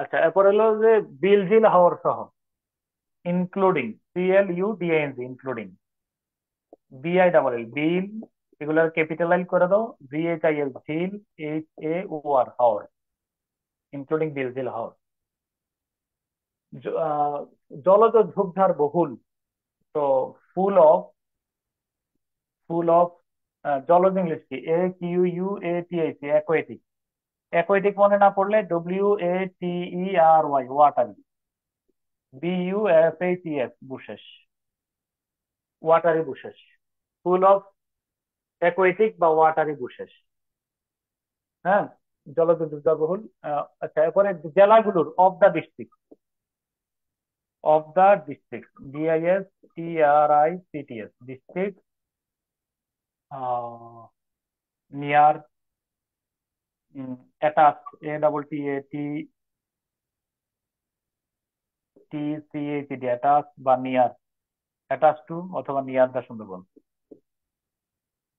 আচ্ছা, এরপর হলো যে বিল জিল হাওর সহ, ইনক্লুডিং, CLUDING, ইনক্লুডিং, BILL, বিল, এগুলার ক্যাপিটালাইজ করে দাও, VHIL, ঝিল, HAOR, হাওর, ইনক্লুডিং বিল জিল হাওর। জ- আহ, জলজ ঝোপঝাড় বহুল, তো ফুল অফ, ফুল অফ, জলজ ইংলিশ কি? AQUATIC, অ্যাকোয়েটিক, অ্যাকোয়েটিক মনে না পড়লে WATERY, water, BUSHES, bushes, watery bushes, full of aquatic বা ওয়াটারি বুশেস। হ্যাঁ, জলজ ঝোপঝাড় বহুল। আচ্ছা, এরপরে জেলাগুলোর, of the district, of the district, DISTRICTS, district, near, attach, ATTATCHED, attach বা নিয়ার, অ্যাটাচ টু অথবা near the Sundarban,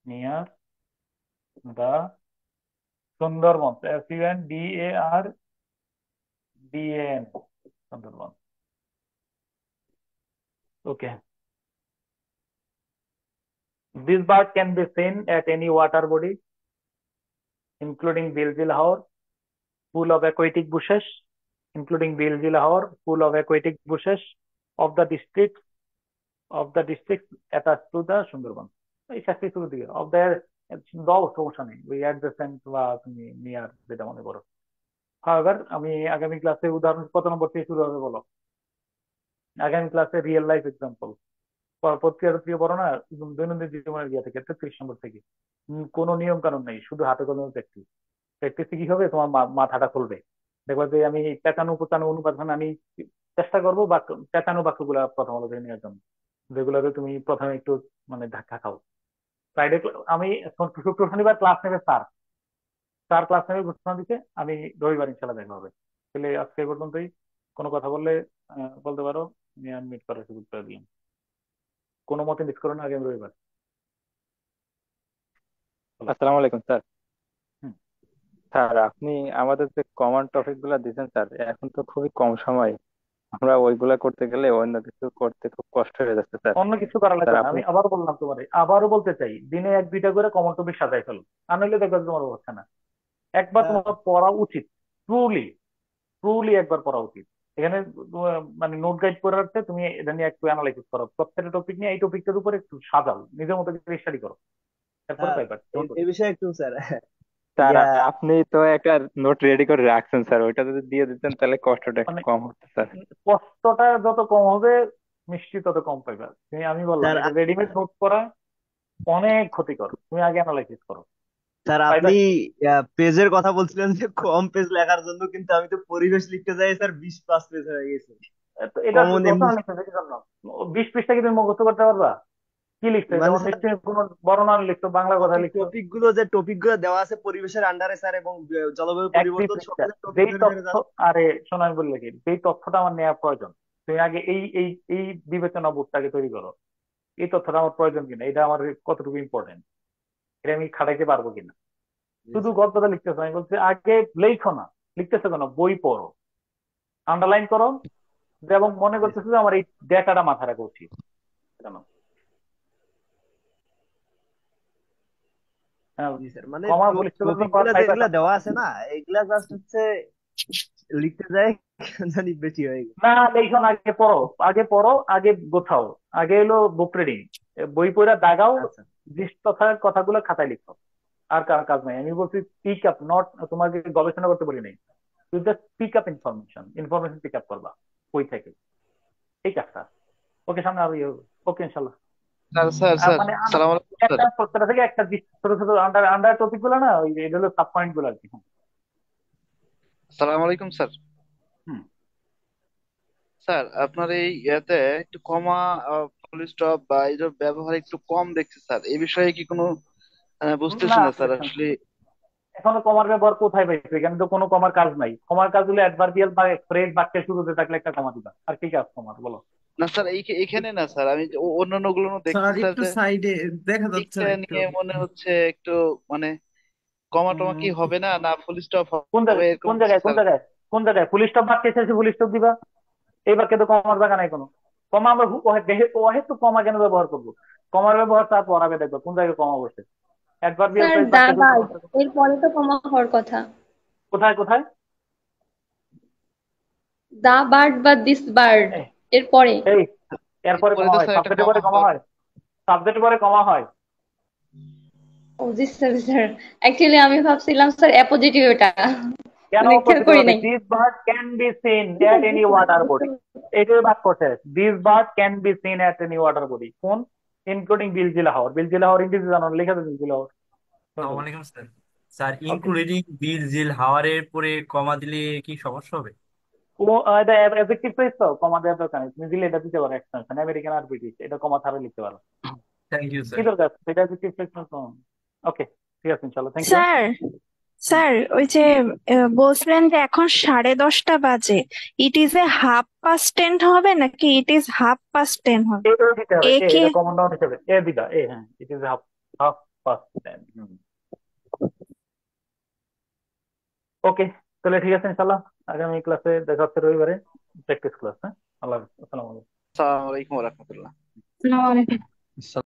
near the Sundarban, SUNDARBAN, Sundarban. Okay, this bird can be seen at any water body including Bilzilhaur, full of aquatic bushes, including Bilzilhaur, full of aquatic bushes of the district attached to the Sundarban. এই চারটি শুরু দিকে of the, দাও, সমস্যা নেই, ওই adjacent বা তুমি নিয়ার যেটা মনে করো। হাওয়েভার আমি আগামী ক্লাসে উদাহরণ কত নম্বর থেকে শুরু হবে বলো? আগামী ক্লাসে রিয়েল লাইফ এক্সাম্পল, পত্রিকা পড়ো না, দৈনন্দিন জীবনের ইয়ে থেকে 33 নম্বর থেকে। কোনো নিয়ম কানুন নেই, শুধু হাতে কলমে প্র্যাকটিস। প্র্যাকটিসে কি হবে, তোমার মাথাটা খুলবে। দেখবা যে আমি পেঁচানো উপচানো অনুপাত, মানে আমি চেষ্টা করবো বাক্য, পেঁচানো বাক্যগুলা প্রথম আলো থেকে নেওয়ার জন্য, যেগুলোতে তুমি প্রথমে একটু মানে ধাক্কা খাও। ফ্রাইডে আমি শুক্র শনিবার ক্লাস নেবে স্যার, স্যার ক্লাস নেবে ঘোষণা দিতে, আমি রবিবার ইনশাল্লাহ দেখা হবে। তাহলে আজকে এই পর্যন্তই, কোনো কথা বললে বলতে পারো, আমি আনমিউট করার সুযোগ করে দিলাম। কোনো মতে মিস করো না, আগামী রবিবার। বলো। আসসালামু আলাইকুম স্যার। হুম। স্যার আপনি আমাদের যে কমন টপিক গুলা দিচ্ছেন স্যার, এখন তো খুবই কম সময়, আমরা ওইগুলা করতে গেলে অন্য কিছু করতে খুব কষ্ট হয়ে যাচ্ছে স্যার। অন্য কিছু করা স্যার লাগবে না, আপনি, আমি আবারও বললাম তোমারে, আবারও বলতে চাই, দিনে এক দুইটা করে কমন টপিক সাজাই ফেলো, আর নইলে দেখবে তোমার হচ্ছে না। একবার স্যার তোমার পড়া উচিত, ট্রুলি, ট্রুলি একবার পড়া উচিত। এখানে মানে নোট গাইড করে রাখতে, তুমি এটা নিয়ে একটু অ্যানালাইসিস করো, প্রত্যেকটা টপিক নিয়ে এই টপিকটার উপরে একটু সাজাও, নিজের মতো স্টাডি করো, তারপরে স্যার পাইবা। এই বিষয়ে একটু স্যার স্যার ইয়া আপনি তো একটা নোট রেডি করে রাখছেন স্যার, ওইটা যদি দিয়ে দিতেন তাহলে কষ্টটা একটু মানে কম হতো স্যার। কষ্টটা যত কম হবে, মিষ্টি তত কম পাইবা। তুমি, আমি বললাম, স্যার এটা রেডিমেড নোট করা অনেক ক্ষতিকর, তুমি আগে অ্যানালাইসিস করো, স্যার পাইবা আপনি কি? পেজের কথা বলছিলেন যে কম পেজ লেখার জন্য, কিন্তু আমি তো পরিবেশ লিখতে যাই স্যার 20 পেজ হয়ে গেছে। তো এটা কমন এমনি রচনা লিখতে কি জন্য? 20 পৃষ্ঠা কি তুমি মুখস্থ করতে পারবা? কি লিখছো, মানে যেমন স্যার নিশ্চয়ই কোনো বর্ণনা লিখছো, বাংলা কথা লিখছো। টপিক গুলো দেওয়া আছে পরিবেশের আন্ডারে স্যার, এবং জলবায়ু এক দুই পরিবর্তন পৃষ্ঠা সকলের টপিক যেই ধরে ধরে তথ্য, যাচ্ছে। আরে শোনো আমি বললে কি, যেই তথ্যটা আমার নেওয়া প্রয়োজন, তুমি আগে এই এই এই বিবেচনা বোধটাকে তৈরি করো, এই তথ্যটা আমার প্রয়োজন কিনা, এটা আমার কতটুকু ইম্পর্টেন্ট, এটা আমি খাটাইতে পারবো কিনা। শুধু গল্পটা লিখতেছো, আমি বলছি আগে লেখো না, লিখতেছো কেন, বই পড়ো, আন্ডারলাইন করো, এবং মনে করতেছো যে আমার এই ডেটাটা মাথায় রাখা উচিত কেন। জি স্যার, মানে কমা পরিষ্কার টপিক গুলা পাইবা যেগুলা দেওয়া আছে না, এগুলা জাস্ট হচ্ছে লিখতে যায় কেন জানি বেশি হয়ে গেছে। না, লেখন আগে পড়ো, আগে পড়ো, আগে গোছাও, আগে এলো বুক রিডিং, বই পড়া দাগাও, আচ্ছা কথাগুলো খাতায় লিখো, আর কার কাজ নাই। আমি বলছি পিক আপ, নট তোমাকে গবেষণা করতে বলি নাই, you just pick up information pick up করবা বই থেকে, এই কাজটা। ওকে, সামনে আরো ওকে ইনশাল্লাহ। স্যার স্যার স্যার মানে সালাম আলাইকুম স্যার। একটা প্রত্যেকটা থেকে একটা ছোট ছোট আন্ডার আন্ডার টপিক গুলো না, ওই এটা হলো সাব পয়েন্ট গুলো আর কি। সালাম আলাইকুম স্যার। হুম। স্যার আপনার এই ইয়াতে একটু কমা, ফুল স্টপ বা এইসব ব্যবহার একটু কম দেখছি স্যার, এই বিষয়ে কি কোনো বুঝতেছি না, না স্যার আসলে। এখনো কমার ব্যবহার কোথায় পাইছো? এখানে তো কোনো কমার কাজ নাই। কমার কাজ হলো অ্যাডভার্বিয়াল বা ফ্রেজ বাক্যের শুরুতে থাকলে একটা কমা দিবা, আর কি কাজ কমার বলো? না স্যার এখানে না স্যার, আমি অন্যান্য গুলো দেখছি স্যার স্যার একটু যে সাইডে দেখা যাচ্ছে দিকটা না একটু। নিয়ে মনে হচ্ছে একটু মানে কমা টমা কি হবে না, না ফুল স্টপ কোন হবে জায়গায় এরকম কোন কিছু জায়গায় কোন স্যার। জায়গায় কোন জায়গায় ফুল স্টপ বাক্যে শেষে ফুল স্টপ দিবা? এই বাক্যে তো কমার জায়গা নাই কোনো। কমা আমরা অহেতু কমা কেন ব্যবহার করবো? কমার ব্যবহার তার পড়াবে, দেখবো কোন জায়গায় কমা বসে। অ্যাডভার্বিয়াল স্যার ফ্রেজ দা বাক্যে দুটো বার্ড বসে। এরপরে তো কমা হওয়ার কথা। কোথায় কোথায়? দা বার্ড বা দিস বার্ড এই এরপরে। এই, এরপরে এরপরে কমা তো হয়, স্যার একটা সাবজেক্টের পরে কমা কমা হওয়ার। হয়, সাবজেক্টের পরে কমা হয়। ও জি স্যার, স্যার অ্যাকচুয়ালি আমি ভাবছিলাম স্যার অ্যাপোজিটিভ এটা, কেন মানে খেয়াল অপোজিটে করি হবে? নাই। This bird can be seen at any water body, এইটাই বাক্য শেষ। This bird can be seen at any water body, কোন? ইনক্লুডিং বিলজিলা হাওর। বিলজিলা হাওর ইংরেজি জানো না? লিখে দেবে বিলজিলা হাওর। আসসালামু আলাইকুম স্যার। স্যার ওকে, ইনক্লুডিং বিল জিল হাওয়ারের পরে কমা দিলে কি সমস্যা হবে? ও এটা অ্যাডজেক্টিভ ফ্রেজ তো, কমা দেওয়ার দরকার নেই। তুমি দিলে এটা দিতে পারো এক্সটেনশন, আমেরিকান আর ব্রিটিশ, এটা কমা ছাড়া লিখতে পারো। থ্যাংক ইউ কি স্যার। দরকার, এটা অ্যাডজেক্টিভ ফ্রেজ তো। ওকে, ঠিক আছে ইনশাআল্লাহ, থ্যাংক ইউ। স্যার স্যার ওই যে বলছিলেন যে এখন 10:30 বাজে, ইট is A half past ten হবে নাকি it is half past ten হবে? এটা দিতে হবে, এ এ কি? এটা কমন নাউন হিসেবে এ দিবা, এ, হ্যাঁ, it is half half past 10। ওকে, তাহলে ঠিক আছে ইনশাআল্লাহ, আগামী ক্লাসে দেখা হচ্ছে রবিবারে, প্র্যাকটিস ক্লাস। হ্যাঁ, আল্লাহ হাফেজ, আসসালামু আলাইকুম। আসসালামু আলাইকুম রহমতুল্লাহ। আসসালামু আলাইকুম।